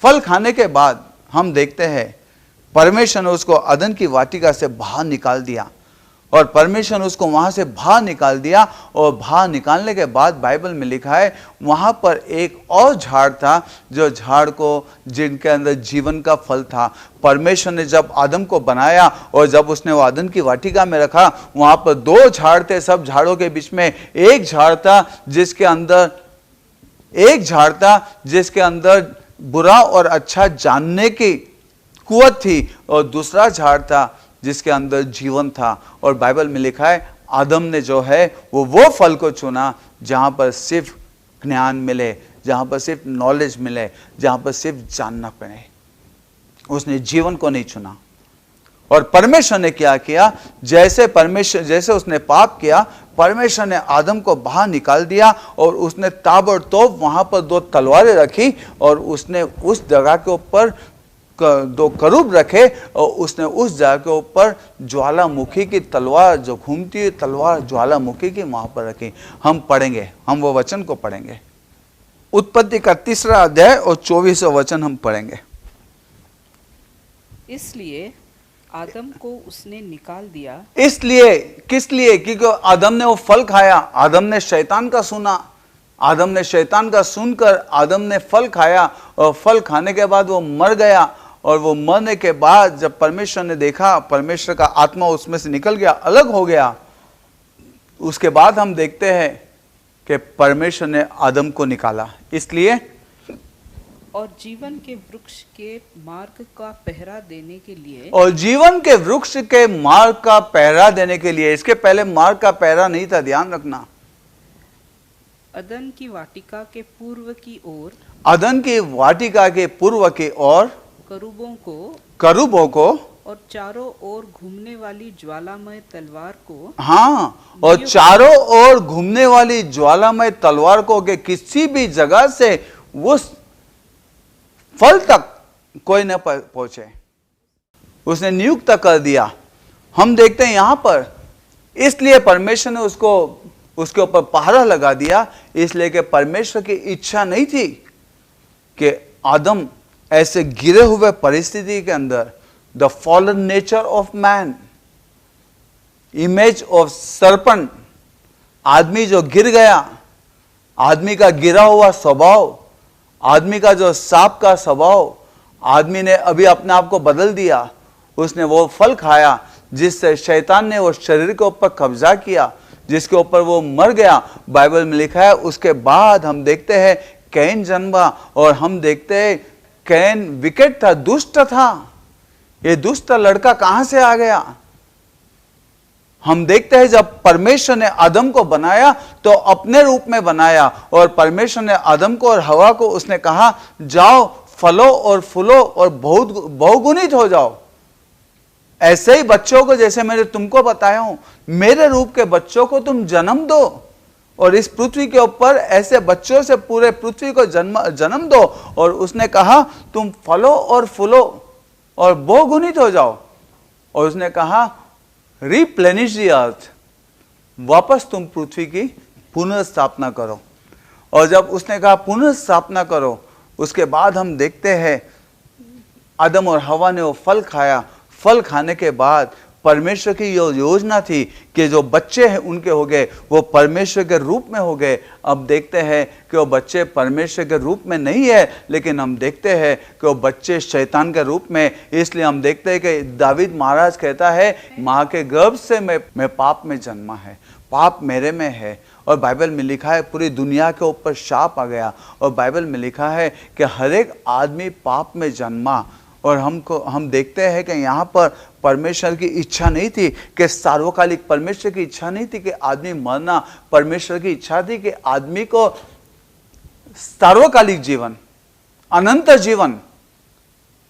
फल खाने के बाद हम देखते हैं परमेश्वर ने उसको अदन की वाटिका से बाहर निकाल दिया और परमेश्वर ने उसको वहां से बाहर निकाल दिया। और बाहर निकालने के बाद बाइबल में लिखा है वहां पर एक और झाड़ था, जो झाड़ को जिनके अंदर जीवन का फल था। परमेश्वर ने जब आदम को बनाया और जब उसने वो आदम की वाटिका में रखा, वहां पर दो झाड़ थे, सब झाड़ों के बीच में एक झाड़ था जिसके अंदर बुरा और अच्छा जानने की कुवत थी, और दूसरा झाड़ था जिसके अंदर जीवन था। और बाइबल में लिखा है आदम ने जो है वो फल को चुना जहां पर सिर्फ ज्ञान मिले, जहां पर सिर्फ नॉलेज मिले, जहां पर सिर्फ जानना पड़े। उसने जीवन को नहीं चुना। और परमेश्वर ने क्या किया, जैसे उसने पाप किया, परमेश्वर ने आदम को बाहर निकाल दिया और उसने ताबड़तोड़ वहां पर दो तलवारें रखी और उसने उस जगह के ऊपर दो करूब रखे और उसने उस जगह के ऊपर ज्वालामुखी की तलवार, जो घूमती हुई तलवार ज्वालामुखी की, वहां पर रखी। हम पढ़ेंगे, हम वो वचन को पढ़ेंगे। उत्पत्ति का 3 अध्याय और 24वां वचन हम पढ़ेंगे। इसलिए आदम को उसने निकाल दिया। इसलिए, किस लिए? क्योंकि आदम ने वो फल खाया। आदम ने शैतान का सुना, आदम ने शैतान का सुनकर आदम ने फल खाया, और फल खाने के बाद वो मर गया। और वो मरने के बाद जब परमेश्वर ने देखा, परमेश्वर का आत्मा उसमें से निकल गया, अलग हो गया। उसके बाद हम देखते हैं कि परमेश्वर ने आदम को निकाला। इसलिए और जीवन के वृक्ष के मार्ग का पहरा देने के लिए, और जीवन के वृक्ष के मार्ग का पहरा देने के लिए, इसके पहले मार्ग का पहरा नहीं था, ध्यान रखना। अदन की वाटिका के पूर्व की ओर, अदन की वाटिका के पूर्व की ओर करूबों को और चारों ओर घूमने वाली ज्वालामय तलवार को, हाँ, और चारों ओर घूमने वाली ज्वालामय तलवार को के किसी भी जगह से उस फल तक कोई न पहुंचे, उसने नियुक्त कर दिया। हम देखते हैं यहां पर, इसलिए परमेश्वर ने उसके ऊपर पहरा लगा दिया, इसलिए कि परमेश्वर की इच्छा नहीं थी कि आदम ऐसे गिरे हुए परिस्थिति के अंदर, the fallen nature of man, image of serpent, आदमी जो गिर गया, आदमी का गिरा हुआ स्वभाव, आदमी का जो सांप का स्वभाव, आदमी ने अभी अपने आप को बदल दिया। उसने वो फल खाया जिससे शैतान ने वो शरीर के ऊपर कब्जा किया, जिसके ऊपर वो मर गया। बाइबल में लिखा है उसके बाद हम देखते हैं कैन जन्मा, और हम देखते हैं कैन विकेट था, दुष्ट था। ये दुष्ट लड़का कहां से आ गया? हम देखते हैं जब परमेश्वर ने आदम को बनाया तो अपने रूप में बनाया, और परमेश्वर ने आदम को और हवा को उसने कहा जाओ फलो और फूलो और बहुत बहुगुणित हो जाओ। ऐसे ही बच्चों को, जैसे मैंने तुमको बताया हूं, मेरे रूप के बच्चों को तुम जन्म दो, और इस पृथ्वी के ऊपर ऐसे बच्चों से पूरे पृथ्वी को जन्म दो। और उसने कहा तुम फलो और फूलो और बहुगुणित हो जाओ। और उसने कहा रिप्लेनिश द अर्थ, वापस तुम पृथ्वी की पुनर्स्थापना करो। और जब उसने कहा पुनर्स्थापना करो, उसके बाद हम देखते हैं आदम और हवा ने वो फल खाया। फल खाने के बाद परमेश्वर की यो योजना थी कि जो बच्चे हैं उनके हो गए, वो परमेश्वर के रूप में हो गए। अब देखते हैं कि वो बच्चे परमेश्वर के रूप में नहीं है, लेकिन हम देखते हैं कि वो बच्चे शैतान के रूप में। इसलिए हम देखते हैं कि दावीद महाराज कहता है माँ के गर्भ से मैं पाप में जन्मा है, पाप मेरे में है। और बाइबल में लिखा है पूरी दुनिया के ऊपर शाप आ गया। और बाइबल में लिखा है कि हर एक आदमी पाप में जन्मा। और हम देखते हैं कि यहाँ पर परमेश्वर की इच्छा नहीं थी कि सार्वकालिक, परमेश्वर की इच्छा नहीं थी कि आदमी मरना, परमेश्वर की इच्छा थी कि आदमी को सार्वकालिक जीवन, अनंत जीवन,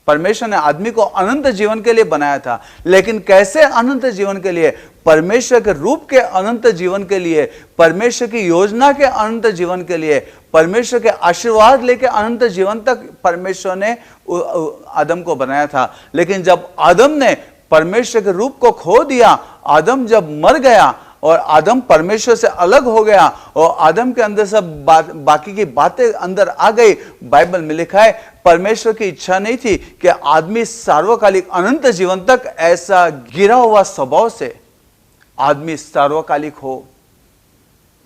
परमेश्वर ने आदमी को अनंत जीवन के लिए बनाया था। लेकिन कैसे अनंत जीवन के लिए? परमेश्वर के रूप के अनंत जीवन के लिए, परमेश्वर की योजना के अनंत जीवन के लिए, परमेश्वर के आशीर्वाद लेके अनंत जीवन तक परमेश्वर ने आदम को बनाया था। लेकिन जब आदम ने परमेश्वर के रूप को खो दिया, आदम जब मर गया और आदम परमेश्वर से अलग हो गया और आदम के अंदर सब बाकी की बातें अंदर आ गई, बाइबल में लिखा है परमेश्वर की इच्छा नहीं थी कि आदमी सार्वकालिक अनंत जीवन तक ऐसा गिरा हुआ स्वभाव से आदमी सार्वकालिक हो।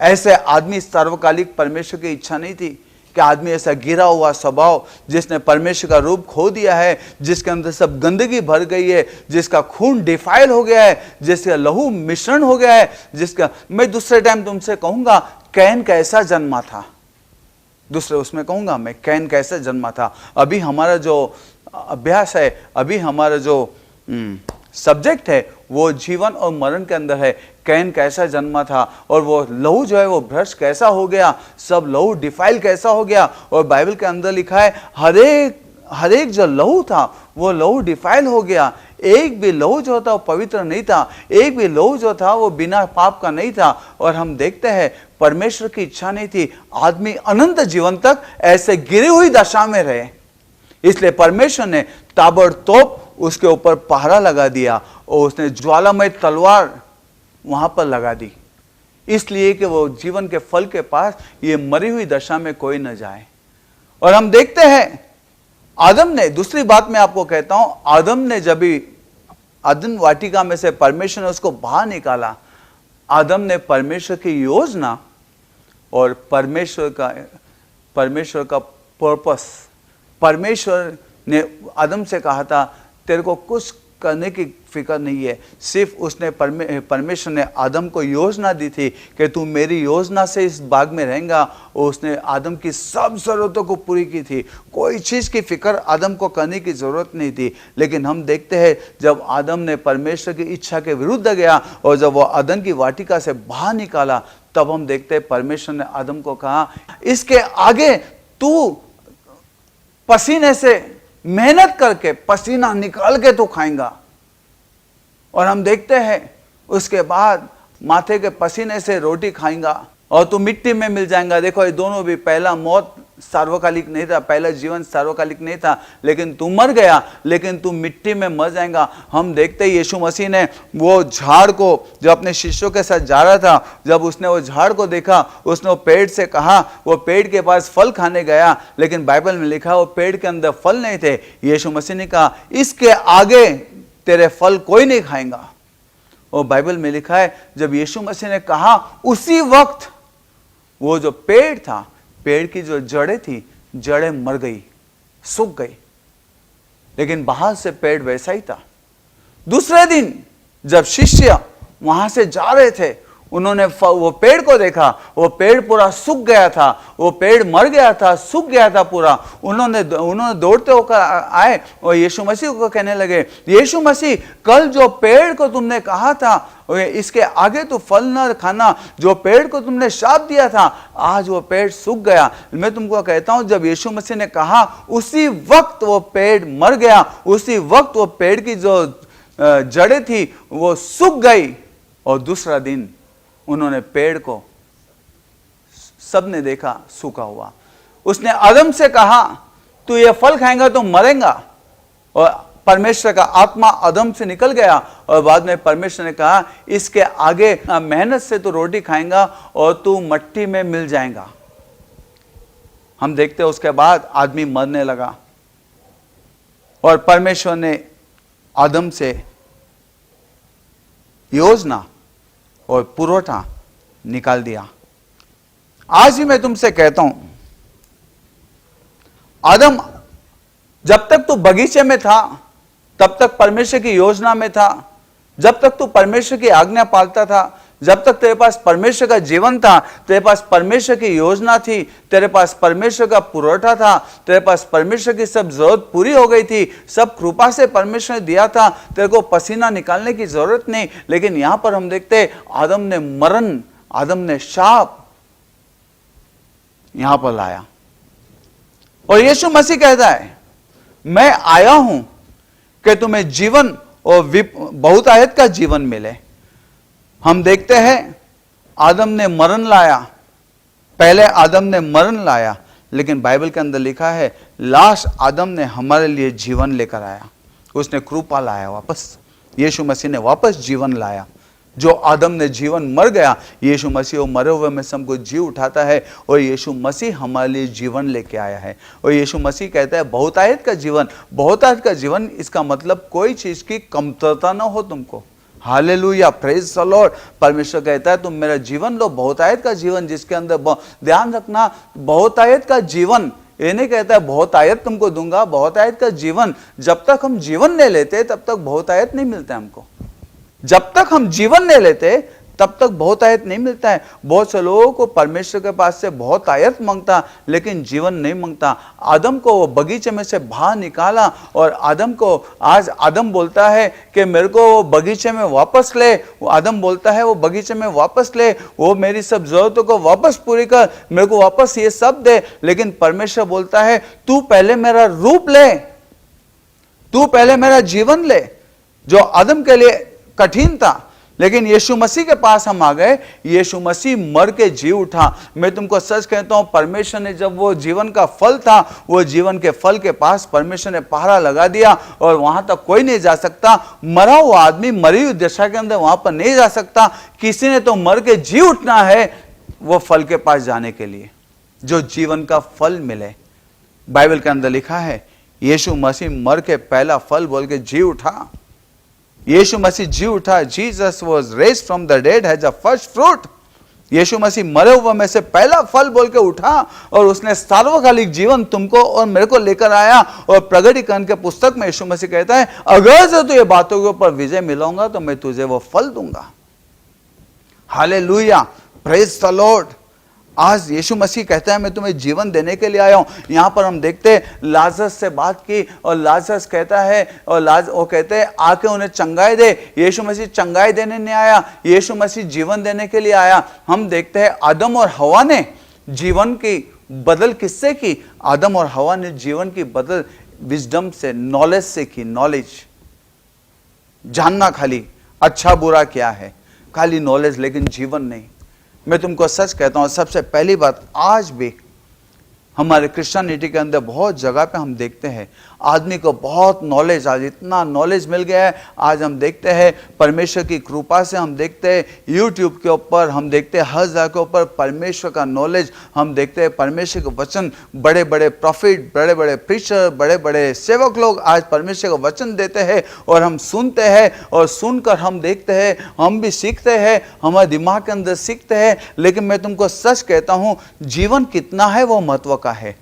ऐसे आदमी सार्वकालिक परमेश्वर की इच्छा नहीं थी कि आदमी ऐसा गिरा हुआ स्वभाव जिसने परमेश्वर का रूप खो दिया है, जिसके अंदर सब गंदगी भर गई है, जिसका खून डिफाइल हो गया है, जिसका लहू मिश्रण हो गया है, जिसका मैं दूसरे टाइम तुमसे कहूंगा कैन कैसा जन्मा था, दूसरे उसमें कहूंगा मैं कैन कैसे जन्मा था। अभी हमारा जो अभ्यास है, अभी हमारा जो सब्जेक्ट है वो जीवन और मरण के अंदर है। कैन कैसा जन्मा था और वो लहू जो है वो भ्रष्ट कैसा हो गया, सब लहू डिफाइल कैसा हो गया। और बाइबल के अंदर लिखा है हर एक जो लहू था वो लहू डिफाइल हो गया। एक भी लहू जो था वो पवित्र नहीं था, एक भी लहू जो था वो बिना पाप का नहीं था। और हम देखते हैं परमेश्वर की इच्छा नहीं थी आदमी अनंत जीवन तक ऐसे गिरी हुई दशा में रहे, इसलिए परमेश्वर ने ताबड़तोड़ उसके ऊपर पहरा लगा दिया और उसने ज्वालामय तलवार वहां पर लगा दी, इसलिए कि वो जीवन के फल के पास ये मरी हुई दशा में कोई न जाए। और हम देखते हैं आदम ने, दूसरी बात मैं आपको कहता हूं, आदम ने जब भी अदन वाटिका में से परमेश्वर ने उसको बाहर निकाला, आदम ने परमेश्वर की योजना और परमेश्वर का पर्पस, परमेश्वर ने आदम से कहा था तेरे को कुछ करने की फिक्र नहीं है, सिर्फ उसने परमेश्वर ने आदम को योजना दी थी कि तू मेरी योजना से इस बाग में रहेगा। और उसने आदम की सब जरूरतों को पूरी की थी, कोई चीज़ की फिक्र आदम को करने की जरूरत नहीं थी। लेकिन हम देखते हैं जब आदम ने परमेश्वर की इच्छा के विरुद्ध गया और जब वो अदन की वाटिका से बाहर निकाला, तब हम देखते हैं परमेश्वर ने आदम को कहा इसके आगे तू पसीने से मेहनत करके पसीना निकाल के तो खाएगा। और हम देखते हैं उसके बाद माथे के पसीने से रोटी खाएगा और तू मिट्टी में मिल जाएगा। देखो ये दोनों भी, पहला मौत सार्वकालिक नहीं था, पहला जीवन सार्वकालिक नहीं था, लेकिन तू मर गया, लेकिन तू मिट्टी में मर जाएगा। हम देखते हैं यीशु मसीह ने वो झाड़ को, जो अपने शिष्यों के साथ जा रहा था, जब उसने वो झाड़ को देखा, उसने वो पेड़ से कहा, वो पेड़ के पास फल खाने गया, लेकिन बाइबल में लिखा वो पेड़ के अंदर फल नहीं थे। यीशु मसीह ने कहा इसके आगे तेरे फल कोई नहीं खाएगा। और बाइबल में लिखा है जब यीशु मसीह ने कहा उसी वक्त वो जो पेड़ था, पेड़ की जो जड़ें थी, जड़ें मर गई, सूख गई, लेकिन बाहर से पेड़ वैसा ही था। दूसरे दिन जब शिष्य वहां से जा रहे थे, उन्होंने वो पेड़ को देखा, वो पेड़ पूरा सूख गया था, वो पेड़ मर गया था, सूख गया था पूरा। उन्होंने दौड़ते होकर आए और यीशु मसीह को कहने लगे यीशु मसीह, कल जो पेड़ को तुमने कहा था इसके आगे तो फल न खाना, जो पेड़ को तुमने शाप दिया था, आज वो पेड़ सूख गया। मैं तुमको कहता हूं जब यीशु मसीह ने कहा उसी वक्त वो पेड़ मर गया, उसी वक्त वो पेड़ की जो जड़ें थी वो सूख गई। और दूसरा दिन उन्होंने पेड़ को सबने देखा सूखा हुआ। उसने आदम से कहा तू ये फल खाएगा तो मरेगा, और परमेश्वर का आत्मा आदम से निकल गया। और बाद में परमेश्वर ने कहा इसके आगे मेहनत से तू रोटी खाएगा और तू मट्टी में मिल जाएगा। हम देखते हैं उसके बाद आदमी मरने लगा और परमेश्वर ने आदम से योजना और पुरोठा निकाल दिया। आज भी मैं तुमसे कहता हूं, आदम जब तक तू बगीचे में था तब तक परमेश्वर की योजना में था, जब तक तू परमेश्वर की आज्ञा पालता था, जब तक तेरे पास परमेश्वर का जीवन था, तेरे पास परमेश्वर की योजना थी, तेरे पास परमेश्वर का पुरोठा था, तेरे पास परमेश्वर की सब जरूरत पूरी हो गई थी, सब कृपा से परमेश्वर ने दिया था, तेरे को पसीना निकालने की जरूरत नहीं। लेकिन यहां पर हम देखते आदम ने मरण, आदम ने शाप यहां पर लाया। और यीशु मसीह कहता है मैं आया हूं कि तुम्हें जीवन और बहुतायत का जीवन मिले। हम देखते हैं आदम ने मरण लाया, पहले आदम ने मरण लाया, लेकिन बाइबल के अंदर लिखा है लास्ट आदम ने हमारे लिए जीवन लेकर आया। उसने कृपा लाया वापस, यीशु मसीह ने वापस जीवन लाया। जो आदम ने जीवन मर गया, यीशु मसीह मरे हुए में सबको जी उठाता है और यीशु मसीह हमारे लिए जीवन लेके आया है। और यीशु मसीह कहता है बहुतायत का जीवन। बहुतायत का जीवन इसका मतलब कोई चीज की कमतरता ना हो तुमको, हालेलुया, प्रेज द लॉर्ड। परमेश्वर कहता है तुम मेरा जीवन लो, बहुतायत का जीवन, जिसके अंदर ध्यान रखना, बहुतायत का जीवन। ये नहीं कहता है बहुतायत तुमको दूंगा, बहुतायत का जीवन। जब तक हम जीवन नहीं लेते तब तक बहुतायत नहीं मिलता हमको। जब तक हम जीवन नहीं लेते तब तक बहुतायत नहीं मिलता है। बहुत से लोगों को परमेश्वर के पास से बहुतायत मांगता, लेकिन जीवन नहीं मांगता। आदम को वो बगीचे में से बाहर निकाला, और आदम को आज आदम बोलता है कि मेरे को वो बगीचे में वापस ले। वो आदम बोलता है वो बगीचे में वापस ले, वो मेरी सब जरूरतों को वापस पूरी कर, मेरे को वापस ये सब दे। लेकिन परमेश्वर बोलता है तू पहले मेरा रूप ले, तू पहले मेरा जीवन ले। जो आदम के लिए कठिन था, लेकिन यीशु मसीह के पास हम आ गए। यीशु मसीह मर के जी उठा। मैं तुमको सच कहता हूं, परमेश्वर ने जब वो जीवन का फल था, वो जीवन के फल के पास परमेश्वर ने पहरा लगा दिया, और वहां तक कोई नहीं जा सकता। मरा हुआ आदमी मरी हुई दशा के अंदर वहां पर नहीं जा सकता। किसी ने तो मर के जी उठना है वो फल के पास जाने के लिए, जो जीवन का फल मिले। बाइबल के अंदर लिखा है यीशु मसीह मर के पहला फल बोल के जी उठा। यीशु मसीह जी उठा। Jesus was raised from the dead as a first fruit. यीशु मसीह मरे हुए में से पहला फल बोल के उठा, और उसने सार्वकालिक जीवन तुमको और मेरे को लेकर आया। और प्रगटीकरण के पुस्तक में यीशु मसीह कहता है अगर से तू ये बातों के ऊपर विजय मिलाऊंगा तो मैं तुझे वो फल दूंगा। Hallelujah, praise the Lord. आज यीशु मसीह कहता है मैं तुम्हें जीवन देने के लिए आया हूं। यहां पर हम देखते हैं लाजरस से बात की, और लाजरस कहता है, और वो कहते हैं आके उन्हें चंगाई दे। यीशु मसीह चंगाई देने नहीं आया, यीशु मसीह जीवन देने के लिए आया। हम देखते हैं आदम और हवा ने जीवन की बदल किससे की? आदम और हवा ने जीवन की बदल विजडम से, नॉलेज से की। नॉलेज जानना, खाली अच्छा बुरा क्या है, खाली नॉलेज, लेकिन जीवन नहीं। मैं तुमको सच कहता हूं, सबसे पहली बात, आज भी हमारे क्रिश्चियनिटी के अंदर बहुत जगह पे हम देखते हैं आदमी को बहुत नॉलेज, आज इतना नॉलेज मिल गया है। आज हम देखते हैं परमेश्वर की कृपा से, हम देखते हैं यूट्यूब के ऊपर, हम देखते हैं हर जगह के ऊपर परमेश्वर का नॉलेज। हम देखते हैं परमेश्वर के वचन, बड़े बड़े प्रॉफिट, बड़े बड़े प्रीचर, बड़े बड़े सेवक लोग आज परमेश्वर का वचन देते हैं, और हम सुनते हैं, और सुनकर हम देखते हैं, हम भी सीखते हैं, हमारे दिमाग के अंदर सीखते हैं। लेकिन मैं तुमको सच कहता हूं, जीवन कितना है वो महत्व का है।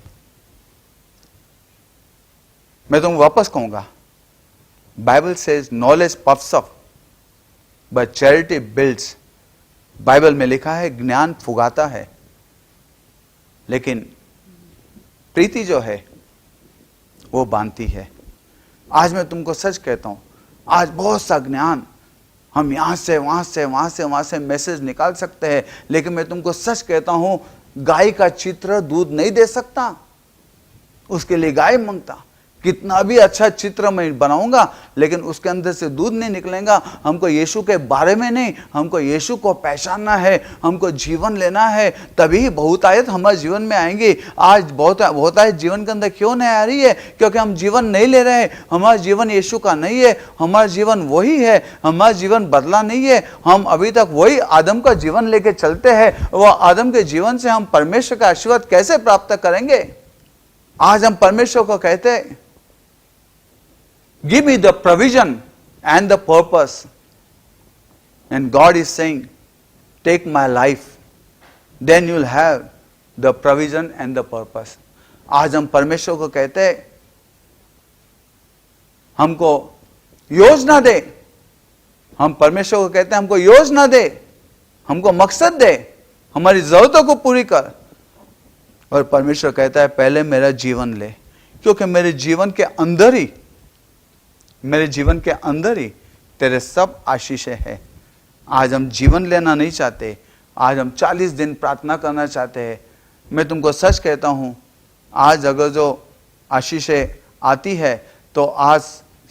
मैं तुमको वापस कहूंगा, Bible says knowledge puffs up but charity builds. Bible में लिखा है ज्ञान फुगाता है, लेकिन प्रीति जो है वो बांधती है। आज मैं तुमको सच कहता हूं, आज बहुत सा ज्ञान हम यहां से वहां से वहां से वहां से मैसेज निकाल सकते हैं, लेकिन मैं तुमको सच कहता हूं, गाय का चित्र दूध नहीं दे सकता, उसके लिए गाय मांगता। कितना भी अच्छा चित्र मैं बनाऊंगा, लेकिन उसके अंदर से दूध नहीं निकलेगा। हमको यीशु के बारे में नहीं, हमको यीशु को पहचानना है, हमको जीवन लेना है, तभी बहुतायत हमारे जीवन में आएंगे। आज बहुतायत जीवन के अंदर क्यों नहीं आ रही है? क्योंकि हम जीवन नहीं ले रहे हैं। हमारा जीवन यीशु का नहीं है, हमारा जीवन वही है, हमारा जीवन बदला नहीं है। हम अभी तक वही आदम का जीवन लेके चलते हैं। वो आदम के जीवन से हम परमेश्वर का आशीर्वाद कैसे प्राप्त करेंगे? आज हम परमेश्वर को कहते हैं give me the provision and the purpose, and God is saying take my life, then you'll have the provision and the purpose. आज हम परमेश्वर को कहते हैं हमको योजना दे। हम परमेश्वर को कहते हैं हमको योजना दे, हमको मकसद दे, हमारी जरूरतों को पूरी कर। और परमेश्वर कहता है पहले मेरा जीवन ले, क्योंकि मेरे जीवन के अंदर ही तेरे सब आशीषें हैं। आज हम जीवन लेना नहीं चाहते, आज हम 40 दिन प्रार्थना करना चाहते हैं। मैं तुमको सच कहता हूं, आज अगर जो आशीषें आती है तो आज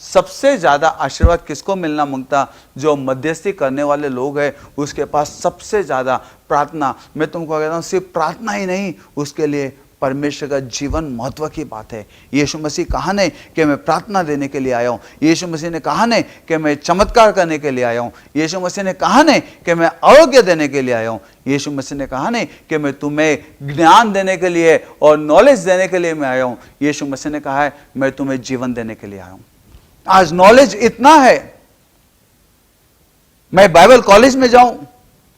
सबसे ज्यादा आशीर्वाद किसको मिलना मांगता? जो मध्यस्थी करने वाले लोग हैं, उसके पास सबसे ज्यादा प्रार्थना। मैं तुमको कहता हूं सिर्फ प्रार्थना ही नहीं, उसके लिए परमेश्वर का जीवन महत्व की बात है। यीशु मसीह कहा नहीं कि मैं प्रार्थना देने के लिए आया हूं, यीशु मसीह ने कहा नहीं कि मैं चमत्कार करने के लिए आया हूं, यीशु मसीह ने कहा नहीं कि मैं आरोग्य देने के लिए आया हूं, यीशु मसीह ने कहा नहीं कि मैं तुम्हें ज्ञान देने के लिए और नॉलेज देने के लिए मैं आया हूं। यीशु मसीह ने कहा है मैं तुम्हें जीवन देने के लिए आया हूं। आज नॉलेज इतना है, मैं बाइबल कॉलेज में जाऊं,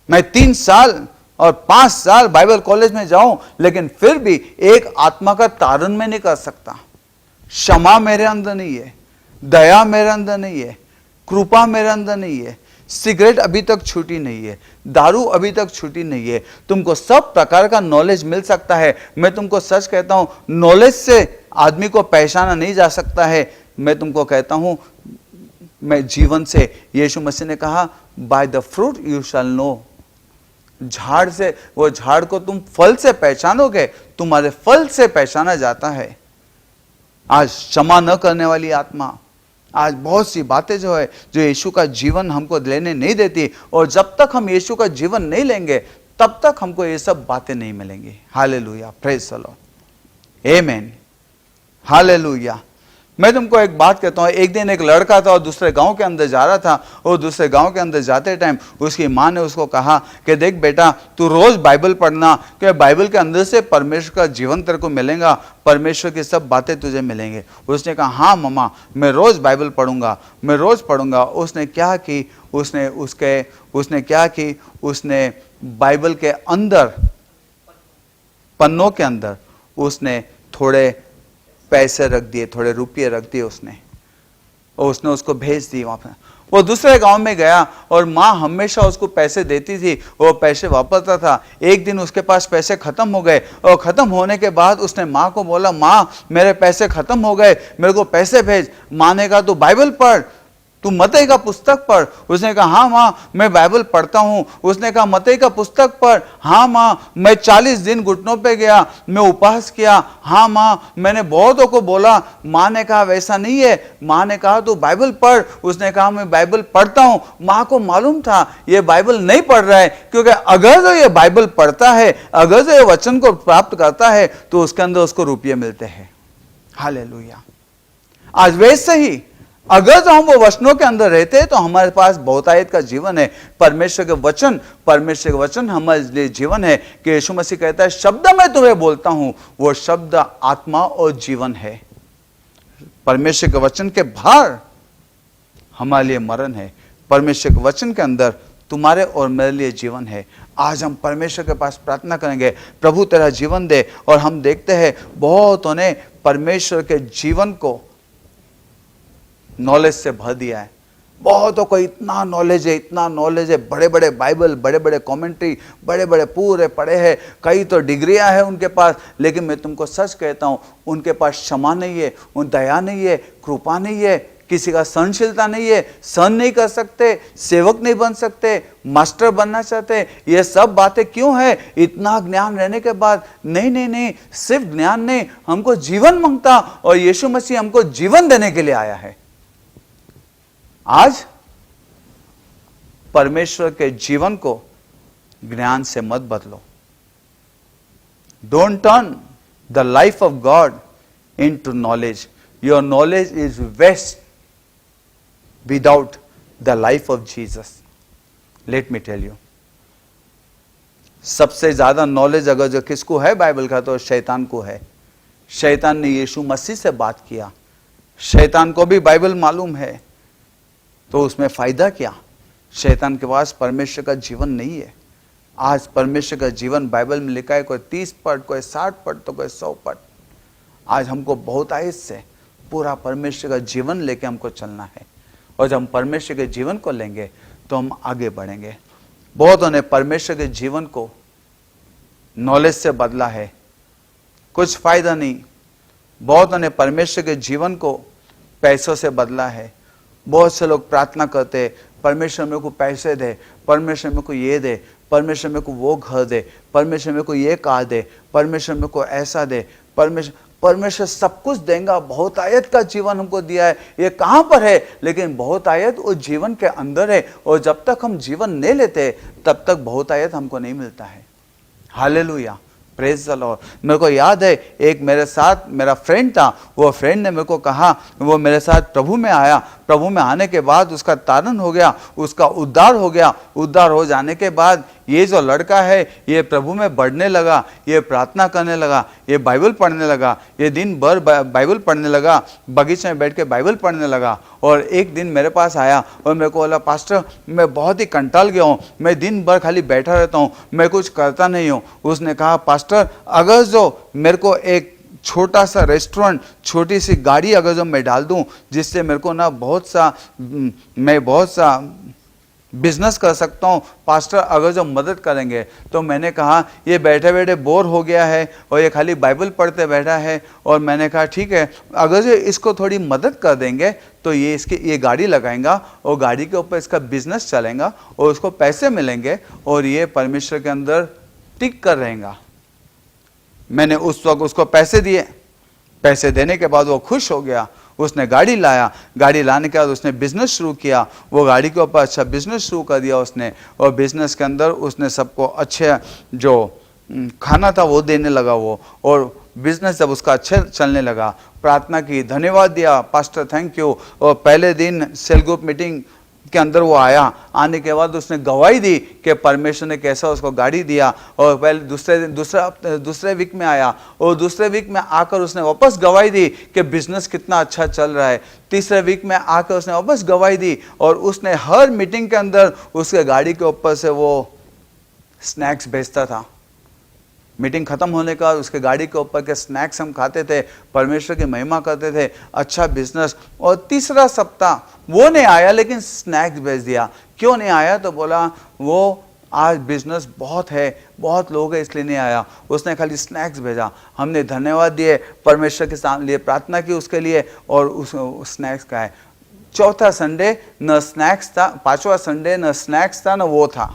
मैं 3 साल और 5 साल बाइबल कॉलेज में जाऊं, लेकिन फिर भी एक आत्मा का तारण मैं नहीं कर सकता। क्षमा मेरे अंदर नहीं है, दया मेरे अंदर नहीं है, कृपा मेरे अंदर नहीं है, सिगरेट अभी तक छूटी नहीं है, दारू अभी तक छूटी नहीं है। तुमको सब प्रकार का नॉलेज मिल सकता है, मैं तुमको सच कहता हूं, नॉलेज से आदमी को पहचाना नहीं जा सकता है। मैं तुमको कहता हूं, मैं जीवन से, यीशु मसीह ने कहा by the fruit you shall know. झाड़ से, वो झाड़ को तुम फल से पहचानोगे, तुम्हारे फल से पहचाना जाता है। आज क्षमा न करने वाली आत्मा, आज बहुत सी बातें जो है, जो यीशु का जीवन हमको लेने नहीं देती, और जब तक हम यीशु का जीवन नहीं लेंगे तब तक हमको ये सब बातें नहीं मिलेंगी। Hallelujah, praise the Lord, amen, hallelujah. मैं तुमको एक बात कहता हूँ, एक दिन एक लड़का था और दूसरे गांव के अंदर जा रहा था, और दूसरे गांव के अंदर जाते टाइम उसकी माँ ने उसको कहा कि देख बेटा, तू रोज बाइबल पढ़ना, कि बाइबल के अंदर से परमेश्वर का जीवन तेरे को मिलेगा, परमेश्वर की सब बातें तुझे मिलेंगे। उसने कहा हाँ मम्मा, मैं रोज बाइबल पढ़ूंगा, मैं रोज पढ़ूंगा। उसने क्या की, उसने क्या की, उसने बाइबल के अंदर, पन्नों के अंदर उसने थोड़े पैसे रख दिए, थोड़े रुपये रख दिए उसने, और उसने उसको भेज दी वहां पर। वो दूसरे गांव में गया और माँ हमेशा उसको पैसे देती थी, वो पैसे वापरता था। एक दिन उसके पास पैसे खत्म हो गए, और खत्म होने के बाद उसने माँ को बोला, माँ मेरे पैसे खत्म हो गए, मेरे को पैसे भेज। माँ ने कहा तू बाइबल पढ़, तू मत्ती का पुस्तक पढ़। उसने कहा हाँ माँ मैं बाइबल पढ़ता हूँ। उसने कहा मत्ती का पुस्तक पढ़। हाँ माँ मैं 40 दिन घुटनों पे गया, मैं उपवास किया। हाँ माँ मैंने बहुतों को बोला। माँ ने कहा वैसा नहीं है, माँ ने कहा तू बाइबल पढ़। उसने कहा मैं बाइबल पढ़ता हूँ। माँ को मालूम था ये बाइबल नहीं पढ़ रहा है, क्योंकि अगर जो ये बाइबल पढ़ता है, अगर जो ये वचन को प्राप्त करता है, तो उसके अंदर उसको रुपये मिलते हैं। हालेलुया। आज वैसे ही अगर तो हम वो वचनों के अंदर रहते हैं, तो हमारे पास बहुतायत का जीवन है। परमेश्वर के वचन हमारे लिए जीवन है। कि यीशु मसीह कहता है शब्द मैं तुम्हें बोलता हूं, वो शब्द आत्मा और जीवन है। परमेश्वर के वचन के बाहर हमारे लिए मरण है, परमेश्वर के वचन के अंदर तुम्हारे और मेरे लिए जीवन है। आज हम परमेश्वर के पास प्रार्थना करेंगे, प्रभु तेरा जीवन दे। और हम देखते हैं बहुतों ने परमेश्वर के जीवन को नॉलेज से भर दिया है। बहुतों को इतना नॉलेज है, इतना नॉलेज है, बड़े बड़े बाइबल, बड़े बड़े कमेंट्री, बड़े बड़े पूरे पढ़े हैं, कई तो डिग्रियां हैं उनके पास। लेकिन मैं तुमको सच कहता हूं, उनके पास क्षमा नहीं है, उन दया नहीं है, कृपा नहीं है, किसी का सहनशीलता नहीं है, सहन नहीं कर सकते, सेवक नहीं बन सकते, मास्टर बनना चाहते। ये सब बातें क्यों है? इतना ज्ञान रहने के बाद? नहीं नहीं नहीं, सिर्फ ज्ञान नहीं, हमको जीवन मांगता, और यीशु मसीह हमको जीवन देने के लिए आया है। आज परमेश्वर के जीवन को ज्ञान से मत बदलो। Don't turn the life of God into knowledge. Your knowledge is waste without the life of Jesus. Let me tell you, सबसे ज्यादा नॉलेज अगर जो किसको है बाइबल का, तो शैतान को है। शैतान ने यीशु मसीह से बात किया, शैतान को भी बाइबल मालूम है, तो उसमें फायदा क्या? शैतान के पास परमेश्वर का जीवन नहीं है। आज परमेश्वर का जीवन बाइबल में लिखा है, कोई 30 पढ़, कोई 60 पढ़, तो कोई 100 पढ़। आज हमको बहुत आयत से पूरा परमेश्वर का जीवन लेके हमको चलना है, और जब हम परमेश्वर के जीवन को लेंगे तो हम आगे बढ़ेंगे। बहुतों ने परमेश्वर के जीवन को नॉलेज से बदला है, कुछ फायदा नहीं। बहुतों ने परमेश्वर के जीवन को पैसों से बदला है। बहुत से लोग प्रार्थना करते, परमेश्वर मेरे को पैसे दे, परमेश्वर मेरे को ये दे, परमेश्वर मेरे को वो घर दे, परमेश्वर मेरे को ये कार दे, परमेश्वर मेरे को ऐसा दे। परमेश्वर सब कुछ देगा। बहुतायत का जीवन हमको दिया है, ये कहाँ पर है? लेकिन बहुतायत उस जीवन के अंदर है, और जब तक हम जीवन नहीं लेते तब तक बहुतायत हमको नहीं मिलता है। Hallelujah, praise the lord. मेरे को याद है, एक मेरे साथ मेरा फ्रेंड था, वो फ्रेंड ने मेरे को कहा, वो मेरे साथ प्रभु में आया। प्रभु में आने के बाद उसका तारण हो गया, उसका उद्धार हो गया। उद्धार हो जाने के बाद ये जो लड़का है ये प्रभु में बढ़ने लगा, ये प्रार्थना करने लगा, ये बाइबल पढ़ने लगा, ये दिन भर बाइबल पढ़ने लगा, बगीचे में बैठ के बाइबल पढ़ने लगा। और एक दिन मेरे पास आया और मेरे को बोला, पास्टर मैं बहुत ही कंटाल गया हूँ, मैं दिन भर खाली बैठा रहता हूँ, मैं कुछ करता नहीं हूँ। उसने कहा, पास्टर अगर जो मेरे को एक छोटा सा रेस्टोरेंट, छोटी सी गाड़ी अगर जो मैं डाल दूं, जिससे मेरे को ना मैं बहुत सा बिजनेस कर सकता हूं, पास्टर अगर जो मदद करेंगे। तो मैंने कहा ये बैठे बैठे बोर हो गया है और ये खाली बाइबल पढ़ते बैठा है। और मैंने कहा ठीक है, अगर जो इसको थोड़ी मदद कर देंगे तो ये गाड़ी लगाएगा और गाड़ी के ऊपर इसका बिजनेस चलेगा और उसको पैसे मिलेंगे और ये परमेश्वर के अंदर टिक कर रहेगा। मैंने उस वक्त उसको पैसे दिए। पैसे देने के बाद वो खुश हो गया, उसने गाड़ी लाया। गाड़ी लाने के बाद उसने बिजनेस शुरू किया। वो गाड़ी के ऊपर अच्छा बिजनेस शुरू कर दिया उसने। और बिजनेस के अंदर उसने सबको अच्छे जो खाना था वो देने लगा वो। और बिजनेस जब उसका अच्छा चलने लगा, प्रार्थना की, धन्यवाद दिया, पास्टर थैंक यू। और पहले दिन सेल ग्रुप मीटिंग के अंदर वो आया। आने के बाद उसने गवाही दी कि परमेश्वर ने कैसा उसको गाड़ी दिया। और पहले दूसरे वीक में आया और दूसरे वीक में आकर उसने वापस गवाही दी कि बिजनेस कितना अच्छा चल रहा है। तीसरे वीक में आकर उसने वापस गवाही दी और उसने हर मीटिंग के अंदर उसके गाड़ी के ऊपर से वो स्नैक्स बेचता था। मीटिंग खत्म होने का उसके गाड़ी के ऊपर के स्नैक्स हम खाते थे, परमेश्वर की महिमा करते थे, अच्छा बिजनेस। और तीसरा सप्ताह वो नहीं आया लेकिन स्नैक्स भेज दिया। क्यों नहीं आया? तो बोला वो आज बिजनेस बहुत है, बहुत लोग हैं इसलिए नहीं आया। उसने खाली स्नैक्स भेजा। हमने धन्यवाद दिए, परमेश्वर के सामने प्रार्थना की उसके लिए और उस स्नैक्स खाए। चौथा संडे न स्नैक्स था, पांचवा संडे न स्नैक्स था न वो था।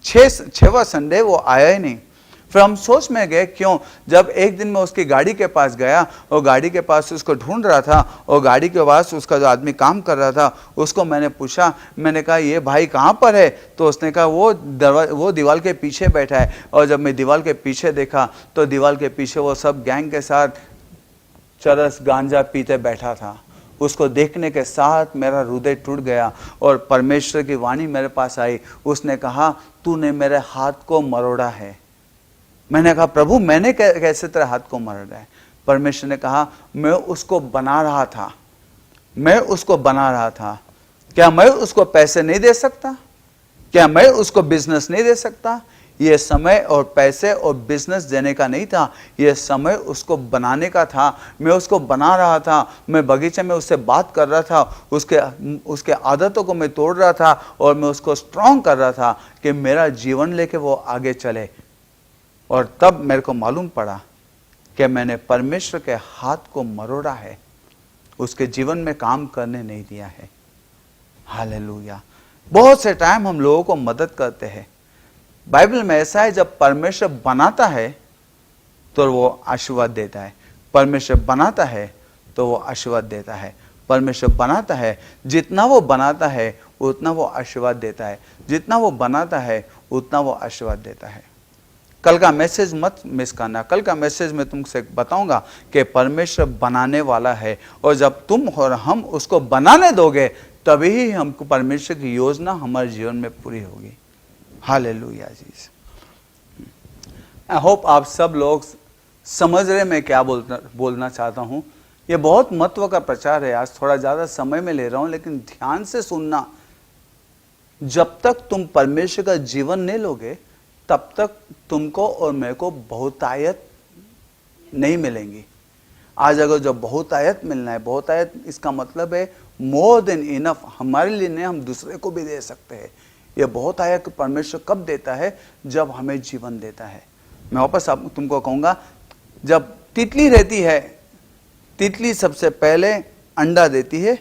छठवां संडे वो आया ही नहीं। फिर हम सोच में गए क्यों। जब एक दिन मैं उसकी गाड़ी के पास गया और गाड़ी के पास उसको ढूंढ रहा था और गाड़ी के पास उसका जो आदमी काम कर रहा था उसको मैंने पूछा, मैंने कहा ये भाई कहाँ पर है? तो उसने कहा वो दीवार के पीछे बैठा है। और जब मैं दीवार के पीछे देखा तो दीवार के पीछे वो सब गैंग के साथ चरस गांजा पीते बैठा था। उसको देखने के साथ मेरा हृदय टूट गया और परमेश्वर की वाणी मेरे पास आई। उसने कहा तूने मेरे हाथ को मरोड़ा है। मैंने कहा प्रभु मैंने कैसे तेरे हाथ को मरोड़ा है? परमेश्वर ने कहा मैं उसको बना रहा था, मैं उसको बना रहा था। क्या मैं उसको पैसे नहीं दे सकता? क्या मैं उसको बिजनेस नहीं दे सकता? ये समय और पैसे और बिजनेस देने का नहीं था, ये समय उसको बनाने का था। मैं उसको बना रहा था। मैं बगीचे में उससे बात कर रहा था, उसके आदतों को मैं तोड़ रहा था और मैं उसको स्ट्रांग कर रहा था कि मेरा जीवन लेके वो आगे चले। और तब मेरे को मालूम पड़ा कि मैंने परमेश्वर के हाथ को मरोड़ा है, उसके जीवन में काम करने नहीं दिया है। हालेलुया। बहुत से टाइम हम लोगों को मदद करते हैं। बाइबल में ऐसा है जब परमेश्वर बनाता है तो वो आशीर्वाद देता है। परमेश्वर बनाता है तो वो आशीर्वाद देता है। परमेश्वर बनाता है, जितना वो बनाता है उतना वो आशीर्वाद देता है। जितना वो बनाता है उतना वो आशीर्वाद देता है। कल का मैसेज मत मिस करना। कल का मैसेज में तुमसे बताऊंगा कि परमेश्वर बनाने वाला है और जब तुम और हम उसको बनाने दोगे तभी ही हमको परमेश्वर की योजना हमारे जीवन में पूरी होगी। हालेलुया जीस। आई होप आप सब लोग समझ रहे मैं क्या बोलना चाहता हूँ। ये बहुत महत्व का प्रचार है। आज थोड़ा ज़्यादा समय में ले रहा हूँ लेकिन ध्यान से सुनना। जब तक तुम परमेश्वर का जीवन नहीं लोगे तब तक तुमको और मेरे को बहुतायत नहीं मिलेंगी। आज अगर जो बहुतायत मिलना है, बहुतायत इसका मतलब है मोर देन इनफ, हमारे लिए नहीं हम दूसरे को भी दे सकते हैं। यह बहुतायत परमेश्वर कब देता है? जब हमें जीवन देता है। मैं वापस तुमको कहूँगा, जब तितली रहती है, तितली सबसे पहले अंडा देती है,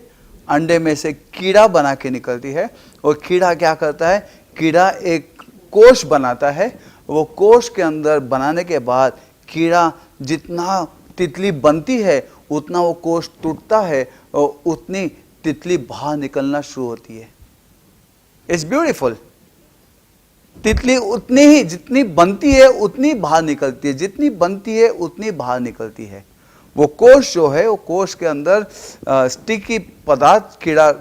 अंडे में से कीड़ा बना के निकलती है और कीड़ा क्या करता है? कीड़ा एक कोश बनाता है। वो कोश के अंदर बनाने के बाद कीड़ा जितना तितली बनती है उतना वो कोश टूटता है और उतनी तितली बाहर निकलना शुरू होती है। It's beautiful. तितली उतनी ही जितनी बनती है उतनी बाहर निकलती है, जितनी बनती है उतनी बाहर निकलती है। वो कोष जो है, वो कोष के अंदर स्टिकी पदार्थ कीड़ा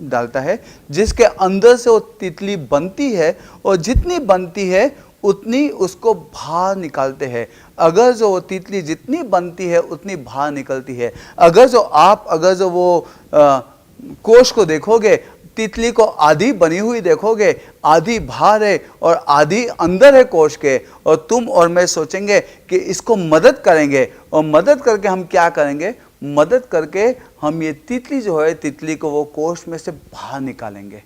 डालता है, जिसके अंदर से वो तितली बनती है, और जितनी बनती है उतनी उसको बाहर निकालते हैं। अगर जो वो तितली जितनी बनती है उतनी बाहर निकलती है। अगर जो वो कोष को देखोगे, तितली को आधी बनी हुई देखोगे, आधी बाहर है और आधी अंदर है कोष के, और तुम और मैं सोचेंगे कि इसको मदद करेंगे, और मदद करके हम क्या करेंगे? मदद करके हम ये तितली जो है, तितली को वो कोष में से बाहर निकालेंगे,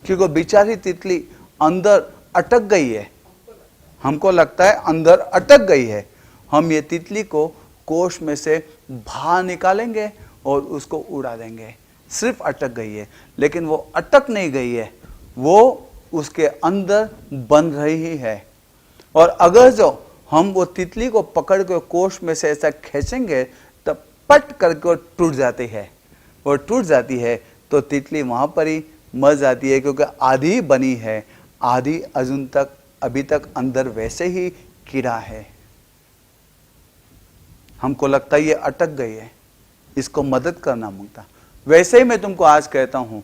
क्योंकि बेचारी तितली अंदर अटक गई है। हमको लगता है अंदर अटक गई है। हम ये तितली को कोष में से बाहर निकालेंगे और उसको उड़ा देंगे। सिर्फ अटक गई है, लेकिन वो अटक नहीं गई है, वो उसके अंदर बन रही है। और अगर जो हम वो तितली को पकड़ के कोष में से ऐसा खींचेंगे, तब पट करके वो टूट जाती है। वो टूट जाती है तो तितली वहां पर ही मर जाती है, क्योंकि आधी बनी है, आधी अभी तक अंदर वैसे ही कीड़ा है। हमको लगता है ये अटक गई है, इसको मदद करना मांगता। वैसे ही मैं तुमको आज कहता हूं,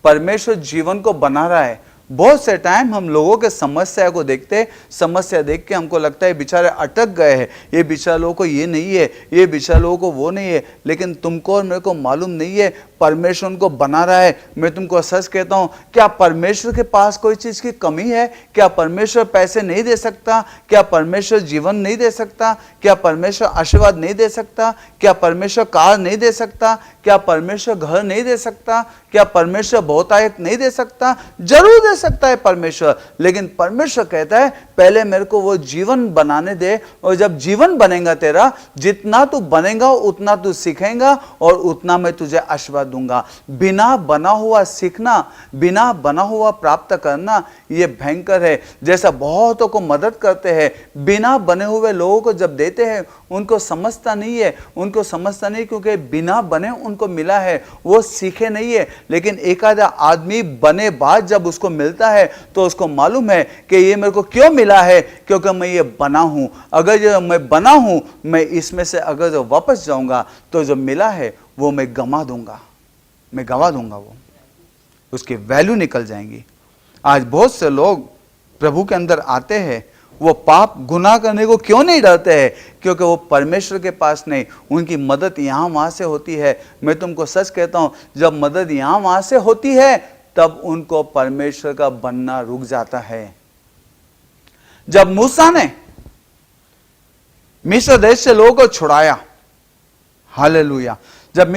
परमेश्वर जीवन को बना रहा है। बहुत से टाइम हम लोगों के समस्या को देखते, समस्या देख के हमको लगता है बेचारे अटक गए हैं, ये बेचारे लोगों को ये नहीं है, ये बेचारे लोगों को वो नहीं है। लेकिन तुमको और मेरे को मालूम नहीं है परमेश्वर उनको बना रहा है। मैं तुमको सच कहता हूं, क्या परमेश्वर के पास कोई चीज की कमी है? क्या परमेश्वर पैसे नहीं दे सकता? क्या परमेश्वर जीवन नहीं दे सकता? क्या परमेश्वर आशीर्वाद नहीं दे सकता? क्या परमेश्वर कार नहीं दे सकता? क्या परमेश्वर घर नहीं दे सकता? क्या परमेश्वर बहुतायत नहीं दे सकता? जरूर दे सकता है परमेश्वर। लेकिन परमेश्वर कहता है पहले मेरे को वो जीवन बनाने दे, और जब जीवन बनेगा तेरा, जितना तू बनेगा उतना तू सीखेगा और उतना मैं तुझे आशीर्वाद दूंगा। बिना बना हुआ सीखना, बिना बना हुआ प्राप्त करना, ये भयंकर है। जैसा बहुतों को मदद करते हैं, बिना बने हुए लोगों को जब देते हैं, उनको समझता नहीं है, उनको समझता नहीं, क्योंकि बिना बने उनको मिला है, वो सीखे नहीं है। लेकिन एक आधा आदमी बने बाद जब उसको मिलता है तो उसको मालूम है कि ये मेरे को क्यों मिला है, क्योंकि मैं ये बना हूं। अगर जो मैं बना हूं, मैं इसमें से अगर जो वापस जाऊंगा तो जो मिला है वो मैं गंवा दूंगा, मैं गंवा दूंगा, वो उसकी वैल्यू निकल जाएंगी। आज बहुत से लोग प्रभु के अंदर आते हैं, वो पाप गुनाह करने को क्यों नहीं डरते हैं? क्योंकि वो परमेश्वर के पास नहीं, उनकी मदद यहाँ वहाँ से होती है। मैं तुमको सच कहता हूँ, जब मदद यहाँ वहाँ से होती है तब उनको परमेश्वर का बनना रुक जाता है। जब मूसा ने मिस्र देश से लोगों को छुड़ाया, हालेलुया, जब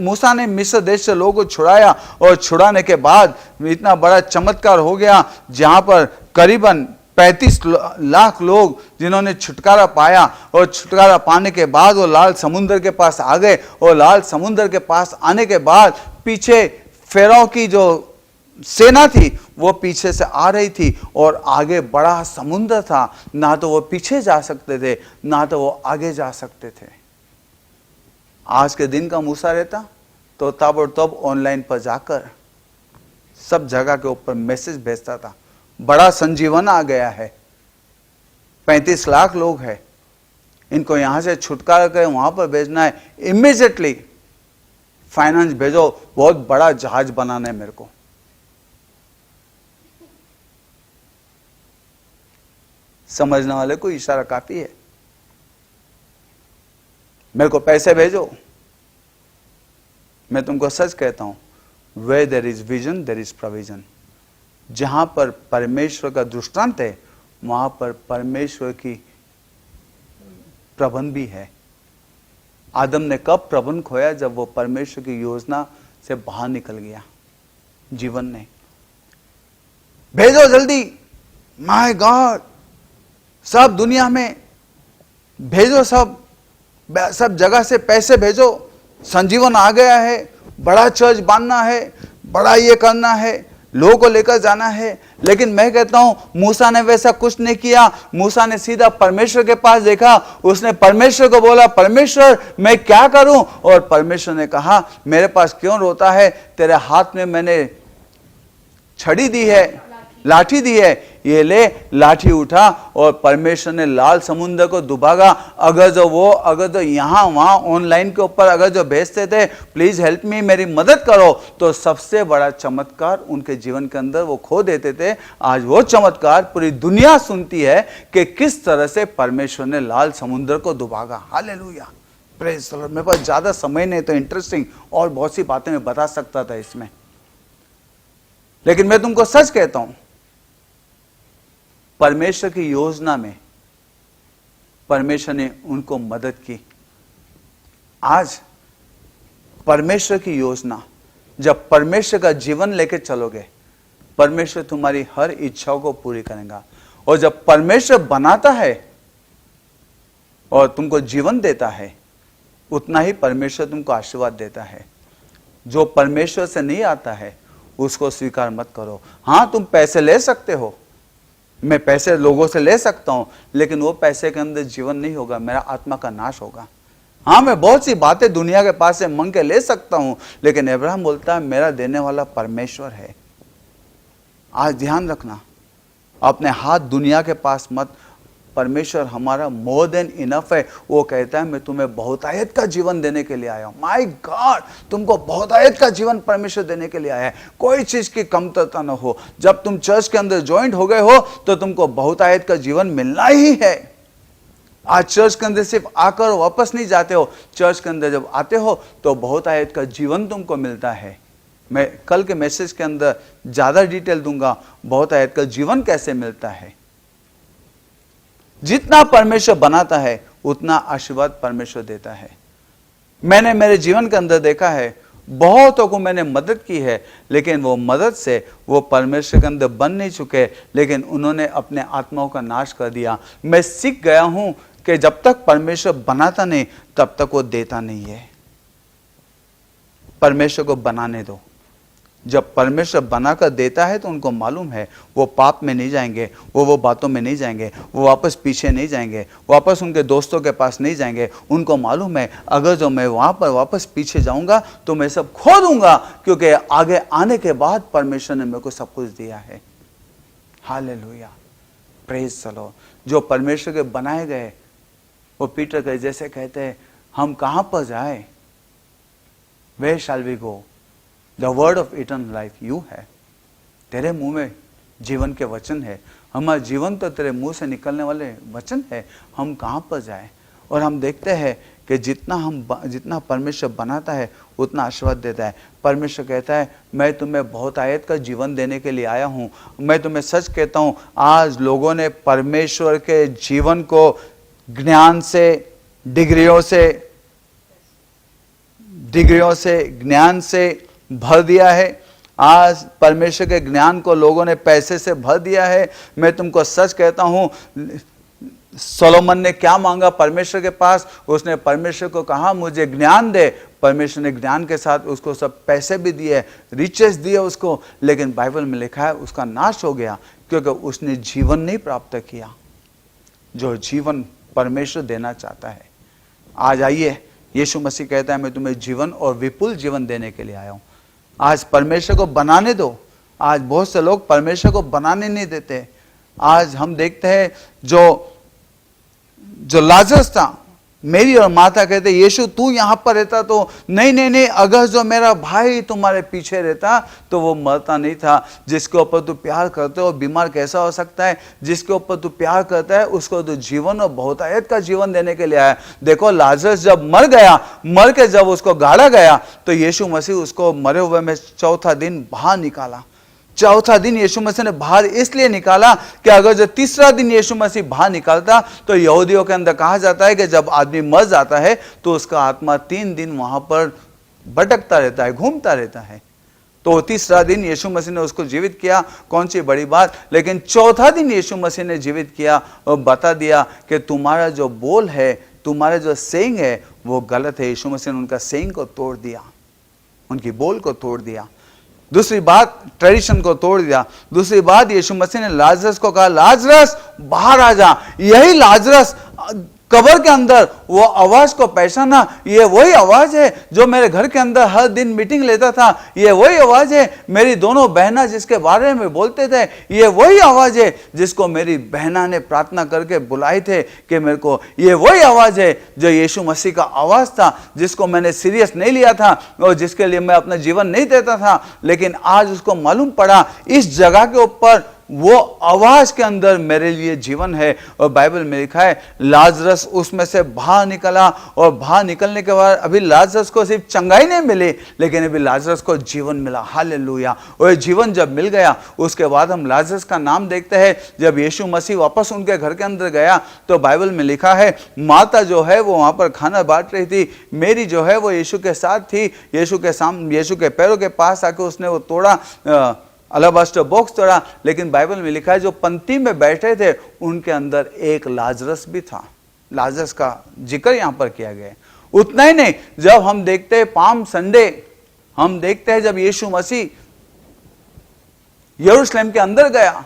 मूसा ने मिस्र देश से लोगों को छुड़ाया, और छुड़ाने के बाद इतना बड़ा चमत्कार हो गया, जहां पर करीबन 35 लाख लोग जिन्होंने छुटकारा पाया, और छुटकारा पाने के बाद वो लाल समुद्र के पास आ गए, और लाल समुद्र के पास आने के बाद पीछे फेराओ की जो सेना थी वो पीछे से आ रही थी, और आगे बड़ा समुद्र था, ना तो वो पीछे जा सकते थे ना तो वो आगे जा सकते थे। आज के दिन का मूसा रहता तो ताबड़तोड़ ऑनलाइन पर जाकर सब जगह के ऊपर मैसेज भेजता था, बड़ा संजीवन आ गया है, 35 लाख लोग हैं, इनको यहां से छुटकारा कर वहां पर भेजना है, इमीडिएटली फाइनेंस भेजो, बहुत बड़ा जहाज बनाना है मेरे को। समझने वाले को इशारा काफी है, मेरे को पैसे भेजो। मैं तुमको सच कहता हूं, where there is vision there is provision। जहां पर परमेश्वर का दृष्टांत है वहां पर परमेश्वर की प्रबंध भी है। आदम ने कब प्रबंध खोया? जब वो परमेश्वर की योजना से बाहर निकल गया। जीवन ने भेजो जल्दी, माय गॉड, सब दुनिया में भेजो, सब जगह से पैसे भेजो, संजीवन आ गया है, बड़ा चर्च बांधना है, बड़ा ये करना है, लोगों को लेकर जाना है। लेकिन मैं कहता हूं मूसा ने वैसा कुछ नहीं किया। मूसा ने सीधा परमेश्वर के पास देखा, उसने परमेश्वर को बोला, परमेश्वर मैं क्या करूं? और परमेश्वर ने कहा, मेरे पास क्यों रोता है? तेरे हाथ में मैंने छड़ी दी है, लाठी दी है, ये ले लाठी उठा और परमेश्वर ने लाल समुद्र को डुबागा। अगर जो यहाँ वहाँ ऑनलाइन के ऊपर अगर जो भेजते थे प्लीज हेल्प मी, मेरी मदद करो, तो सबसे बड़ा चमत्कार उनके जीवन के अंदर वो खो देते थे। आज वो चमत्कार पूरी दुनिया सुनती है कि किस तरह से परमेश्वर ने लाल समुद्र को डुबागा। Hallelujah, praise the lord. मेरे पास ज्यादा समय नहीं तो इंटरेस्टिंग और बहुत सी बातें मैं बता सकता था इसमें, लेकिन मैं तुमको सच कहता हूं, परमेश्वर की योजना में परमेश्वर ने उनको मदद की। आज परमेश्वर की योजना, जब परमेश्वर का जीवन लेके चलोगे, परमेश्वर तुम्हारी हर इच्छाओं को पूरी करेगा। और जब परमेश्वर बनाता है और तुमको जीवन देता है, उतना ही परमेश्वर तुमको आशीर्वाद देता है। जो परमेश्वर से नहीं आता है उसको स्वीकार मत करो। हां, तुम पैसे ले सकते हो, मैं पैसे लोगों से ले सकता हूं, लेकिन वो पैसे के अंदर जीवन नहीं होगा, मेरा आत्मा का नाश होगा। हाँ, मैं बहुत सी बातें दुनिया के पास से मांग के ले सकता हूं, लेकिन अब्राहम बोलता है मेरा देने वाला परमेश्वर है। आज ध्यान रखना, अपने हाथ दुनिया के पास मत। परमेश्वर हमारा मोर देन इनफ है। वो कहता है मैं तुम्हें बहुतायत का जीवन देने के लिए आया हूं। माय गॉड, तुमको बहुतायत का जीवन परमेश्वर देने के लिए आया है, कोई चीज की कमतरता न हो। जब तुम चर्च के अंदर ज्वाइंट हो गए हो तो तुमको बहुतायत का जीवन मिलना ही है। आज चर्च के अंदर सिर्फ आकर वापस नहीं जाते हो, चर्च के अंदर जब आते हो तो बहुतायत का जीवन तुमको मिलता है। मैं कल के मैसेज के अंदर ज्यादा डिटेल दूंगा बहुतायत का जीवन कैसे मिलता है। जितना परमेश्वर बनाता है उतना आशीर्वाद परमेश्वर देता है। मैंने मेरे जीवन के अंदर देखा है, बहुतों को मैंने मदद की है, लेकिन वो मदद से वो परमेश्वर के अंदर बन नहीं चुके, लेकिन उन्होंने अपने आत्माओं का नाश कर दिया। मैं सीख गया हूं कि जब तक परमेश्वर बनाता नहीं तब तक वो देता नहीं है। परमेश्वर को बनाने दो। जब परमेश्वर बनाकर देता है तो उनको मालूम है वो पाप में नहीं जाएंगे, वो बातों में नहीं जाएंगे, वो वापस पीछे नहीं जाएंगे, वापस उनके दोस्तों के पास नहीं जाएंगे। उनको मालूम है अगर जो मैं वहां पर वापस पीछे जाऊंगा तो मैं सब खो दूंगा, क्योंकि आगे आने के बाद परमेश्वर ने मेरे को सब कुछ दिया है। Hallelujah, praise the Lord. जो परमेश्वर के बनाए गए वो पीटर के जैसे कहते हैं, हम कहां पर जाए, where shall we go, the word of eternal life you है। तेरे मुंह में जीवन के वचन है, हमारा जीवन तो तेरे मुंह से निकलने वाले वचन है, हम कहां पर जाए। और हम देखते हैं कि जितना परमेश्वर बनाता है उतना आशीर्वाद देता है। परमेश्वर कहता है मैं तुम्हें बहुतायत का जीवन देने के लिए आया हूं। मैं तुम्हें सच कहता हूं, आज लोगों ने परमेश्वर के जीवन को ज्ञान से, डिग्रियों से ज्ञान से भर दिया है। आज परमेश्वर के ज्ञान को लोगों ने पैसे से भर दिया है। मैं तुमको सच कहता हूं, सोलोमन ने क्या मांगा परमेश्वर के पास, उसने परमेश्वर को कहा मुझे ज्ञान दे। परमेश्वर ने ज्ञान के साथ उसको सब पैसे भी दिए, रिचेस दिए उसको, लेकिन बाइबल में लिखा है उसका नाश हो गया, क्योंकि उसने जीवन नहीं प्राप्त किया जो जीवन परमेश्वर देना चाहता है। आज आइए, यीशु मसीह कहता है मैं तुम्हें जीवन और विपुल जीवन देने के लिए आया हूं। आज परमेश्वर को बनाने दो। आज बहुत से लोग परमेश्वर को बनाने नहीं देते। आज हम देखते हैं जो लाजरस था, मेरी और माता कहते यीशु तू यहां पर रहता तो नहीं, अगर जो मेरा भाई तुम्हारे पीछे रहता तो वो मरता नहीं था। जिसके ऊपर तू प्यार करते हो बीमार कैसा हो सकता है, जिसके ऊपर तू प्यार करता है उसको तो जीवन और बहुतायत का जीवन देने के लिए आया। देखो लाजरस जब मर के जब उसको गाड़ा गया तो यीशु मसीह उसको मरे हुए में चौथा दिन बाहर निकाला। चौथा दिन यीशु मसीह ने बाहर इसलिए निकाला कि अगर जो तीसरा दिन यीशु मसीह बाहर निकालता तो यहूदियों के अंदर कहा जाता है कि जब आदमी मर जाता है तो उसका आत्मा 3 दिन वहां पर भटकता रहता है, घूमता रहता है। तो तीसरा दिन यीशु मसीह ने उसको जीवित किया, कौन सी बड़ी बात। लेकिन चौथा दिन यीशु मसीह ने जीवित किया और बता दिया कि तुम्हारा जो बोल है, तुम्हारा जो सेइंग है वो गलत है। यीशु मसीह ने उनका सेइंग को तोड़ दिया, उनकी बोल को तोड़ दिया। दूसरी बात, ट्रेडिशन को तोड़ दिया। दूसरी बात, यीशु मसीह ने लाजरस को कहा लाजरस बाहर आ जा। यही लाजरस कब्र के अंदर वो आवाज को पहचाना, ये वही आवाज है जो मेरे घर के अंदर हर दिन मीटिंग लेता था, ये वही आवाज है मेरी दोनों बहना जिसके बारे में बोलते थे, ये वही आवाज है जिसको मेरी बहना ने प्रार्थना करके बुलाए थे कि मेरे को, ये वही आवाज है जो यीशु मसीह का आवाज था जिसको मैंने सीरियस नहीं लिया था और जिसके लिए मैं अपना जीवन नहीं देता था, लेकिन आज उसको मालूम पड़ा इस जगह के ऊपर वो आवाज के अंदर मेरे लिए जीवन है। और बाइबल में लिखा है लाजरस उसमें से बाहर निकला, और बाहर निकलने के बाद अभी लाजरस को सिर्फ चंगाई नहीं मिली, लेकिन अभी लाजरस को जीवन मिला। हालेलुया। और जीवन जब मिल गया उसके बाद हम लाजरस का नाम देखते हैं, जब यीशु मसीह वापस उनके घर के अंदर गया तो बाइबल में लिखा है माता जो है वो वहां पर खाना बांट रही थी, मेरी जो है वो यीशु के साथ थी, यीशु के सामने यीशु के पैरों के पास आके उसने वो तोड़ा, अलाबास्टर बॉक्स तोड़ा, लेकिन बाइबल में लिखा है जो पंक्ति में बैठे थे उनके अंदर एक लाजरस भी था। लाजरस का जिक्र यहां पर किया गया। उतना ही नहीं, जब हम देखते हैं पाम संडे, हम देखते हैं जब यीशु मसीह यरूशलेम के अंदर गया,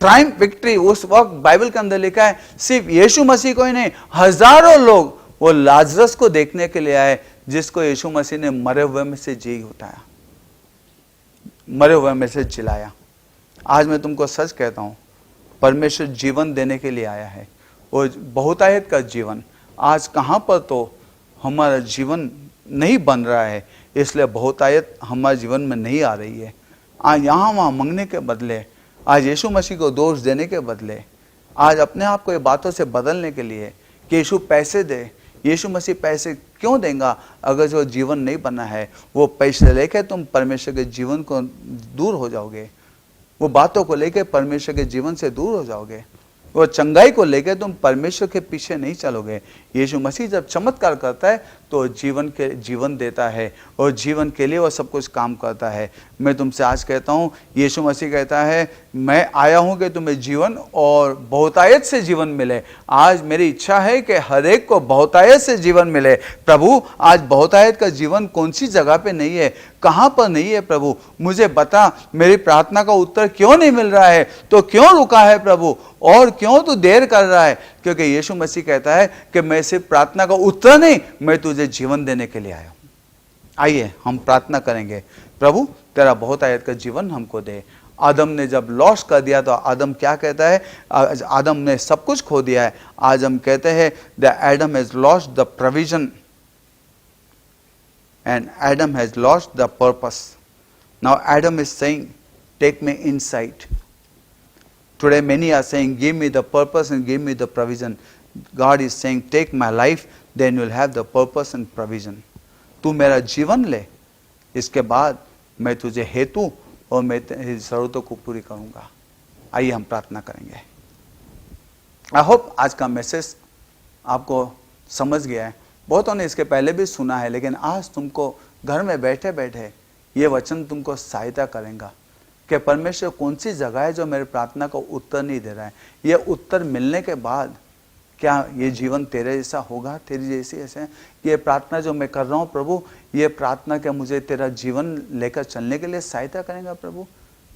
ट्रायम्फ विक्ट्री, उस वक्त बाइबल के अंदर लिखा है सिर्फ यीशु मसीह को ही नहीं, हजारों लोग वो लाजरस को देखने के लिए आए जिसको यीशु मसीह ने मरे हुए में से जी उठाया, मरे हुए में से जिलाया। आज मैं तुमको सच कहता हूं, परमेश्वर जीवन देने के लिए आया है, और बहुतायत का जीवन। आज कहां पर तो हमारा जीवन नहीं बन रहा है, इसलिए बहुतायत हमारे जीवन में नहीं आ रही है। आज यहाँ वहाँ मंगने के बदले, आज यीशु मसीह को दोष देने के बदले, आज अपने आप को ये बातों से बदलने के लिए कि यीशु पैसे दे, यीशु मसीह पैसे क्यों देगा अगर जो जीवन नहीं बना है, वो पैसे लेके तुम परमेश्वर के जीवन को दूर हो जाओगे, वो बातों को लेके परमेश्वर के जीवन से दूर हो जाओगे, वो चंगाई को लेके तुम परमेश्वर के पीछे नहीं चलोगे। यीशु मसीह जब चमत्कार करता है तो जीवन देता है, और जीवन के लिए वो सब कुछ काम करता है। मैं तुमसे आज कहता हूँ, यीशु मसीह कहता है मैं आया हूँ कि तुम्हें जीवन और बहुतायत से जीवन मिले। आज मेरी इच्छा है कि हर एक को बहुतायत से जीवन मिले। प्रभु, आज बहुतायत का जीवन कौन सी जगह पे नहीं है, कहाँ पर नहीं है प्रभु, मुझे बता। मेरी प्रार्थना का उत्तर क्यों नहीं मिल रहा है, तो क्यों रुका है प्रभु, और क्यों तू देर कर रहा है? क्योंकि यीशु मसीह कहता है कि मैं सिर्फ प्रार्थना का उत्तर नहीं, मैं तुझे जीवन देने के लिए आया हूं। आइए हम प्रार्थना करेंगे, प्रभु तेरा बहुतायत का जीवन हमको दे। आदम ने जब लॉस कर दिया तो आदम क्या कहता है? आदम ने सब कुछ खो दिया है। आज हम कहते हैं the Adam has lost the provision and Adam has lost the purpose. Now Adam is saying, take me inside. Today many are saying, give me the purpose and give me the provision. God is saying, take my life, then you will have the purpose and provision. तू मेरा जीवन ले, इसके बाद मैं तुझे हेतु और मैं तेरी जरूरतों को पूरी करूंगा। आइए हम प्रार्थना करेंगे। आई होप आज का मैसेज आपको समझ गया है। बहुतों ने इसके पहले भी सुना है, लेकिन आज तुमको घर में बैठे बैठे ये वचन तुमको सहायता करेगा कि परमेश्वर कौन सी जगह है जो मेरी प्रार्थना को उत्तर नहीं दे रहा है। ये उत्तर मिलने के बाद क्या ये जीवन तेरे जैसा होगा, तेरी जैसी ऐसे? ये प्रार्थना जो मैं कर रहा हूँ प्रभु, ये प्रार्थना क्या मुझे तेरा जीवन लेकर चलने के लिए सहायता करेगा प्रभु?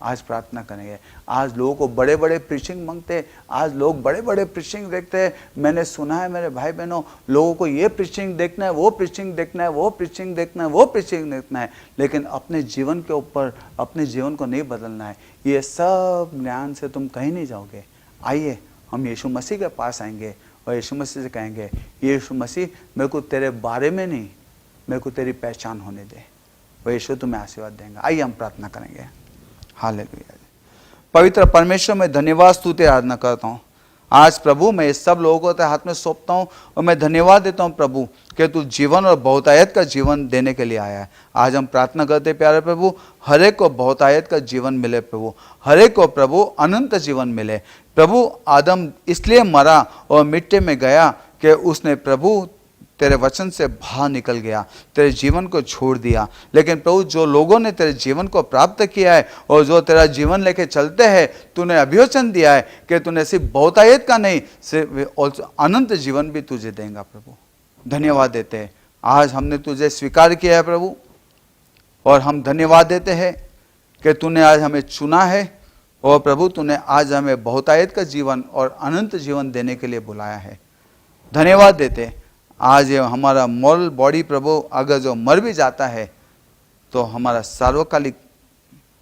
आज प्रार्थना करेंगे। आज लोगों को बड़े बड़े प्रीचिंग मांगते हैं, आज लोग बड़े बड़े प्रीचिंग देखते हैं। मैंने सुना है मेरे भाई बहनों, लोगों को ये प्रीचिंग देखना है, वो प्रीचिंग देखना है, वो प्रीचिंग देखना है, वो प्रीचिंग देखना है, लेकिन अपने जीवन के ऊपर अपने जीवन को नहीं बदलना है। ये सब ज्ञान से तुम कहीं नहीं जाओगे। आइए हम यीशु मसीह के पास आएंगे और यीशु मसीह से कहेंगे, यीशु मसीह मेरे को तेरे बारे में नहीं, मेरे को तेरी पहचान होने दे। वो यीशु तुम्हें आशीर्वाद देंगे। आइए हम प्रार्थना करेंगे। हालेलुया। पवित्र परमेश्वर, मैं धन्यवाद स्तुति आराधना करता हूँ। आज प्रभु मैं इस सब लोगों को तेरे हाथ में सौंपता हूँ और मैं धन्यवाद देता हूँ प्रभु कि तू जीवन और बहुतायत का जीवन देने के लिए आया है। आज हम प्रार्थना करते प्यारे प्रभु, हर एक को बहुतायत का जीवन मिले प्रभु, हर एक को प्रभु अनंत जीवन मिले प्रभु। आदम इसलिए मरा और मिट्टी में गया कि उसने प्रभु तेरे वचन से बाहर निकल गया, तेरे जीवन को छोड़ दिया। लेकिन प्रभु जो लोगों ने तेरे जीवन को प्राप्त किया है और जो तेरा जीवन लेके चलते हैं, तूने अभिवचन दिया है कि तूने सिर्फ बहुतायत का नहीं, सिर्फ अनंत जीवन भी तुझे देगा प्रभु। धन्यवाद देते हैं, आज हमने तुझे स्वीकार किया है प्रभु, और हम धन्यवाद देते हैं कि तूने आज हमें चुना है, और प्रभु तूने आज हमें बहुतायत का जीवन और अनंत जीवन देने के लिए बुलाया है। धन्यवाद देते। आज ये हमारा मॉरल बॉडी प्रभु अगर जो मर भी जाता है तो हमारा सार्वकालिक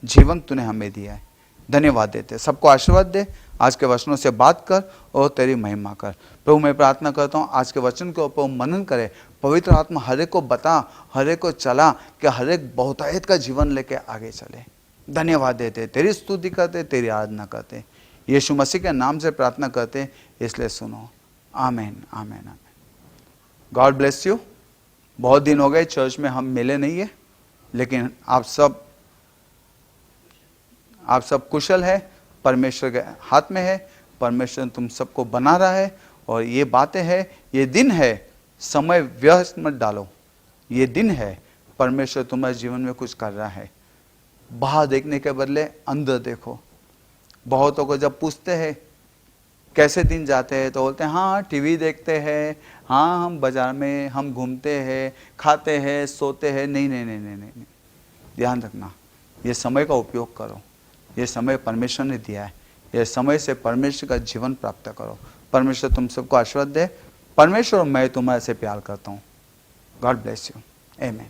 जीवन तूने हमें दिया है। धन्यवाद देते। सबको आशीर्वाद दे। आज के वचनों से बात कर और तेरी महिमा कर। प्रभु मैं प्रार्थना करता हूँ आज के वचन के ऊपर मनन करे। पवित्र आत्मा हर एक को बता, हर एक को चला कि हर एक बहुतायत का जीवन लेके आगे चले। धन्यवाद देते, तेरी स्तुति करते, तेरी आराधना करते। यीशु मसीह के नाम से प्रार्थना करते, इसलिए सुनो। आमीन, आमीन, आमीन। God bless you. बहुत दिन हो गए चर्च में हम मिले नहीं है, लेकिन आप सब कुशल है। परमेश्वर के हाथ में है। परमेश्वर तुम सबको बना रहा है। और ये बातें हैं, ये दिन है, समय व्यस्त मत डालो। ये दिन है, परमेश्वर तुम्हारे जीवन में कुछ कर रहा है। बाहर देखने के बदले अंदर देखो। बहुतों को जब पूछते हैं कैसे दिन जाते हैं तो बोलते हैं हाँ टीवी देखते हैं, हाँ हम बाजार में हम घूमते हैं, खाते हैं, सोते हैं। नहीं नहीं नहीं नहीं नहीं, ध्यान रखना। ये समय का उपयोग करो। ये समय परमेश्वर ने दिया है। ये समय से परमेश्वर का जीवन प्राप्त करो। परमेश्वर तुम सबको आशीर्वाद दे। परमेश्वर मैं तुम्हारे से प्यार करता हूँ। God bless you. आमीन।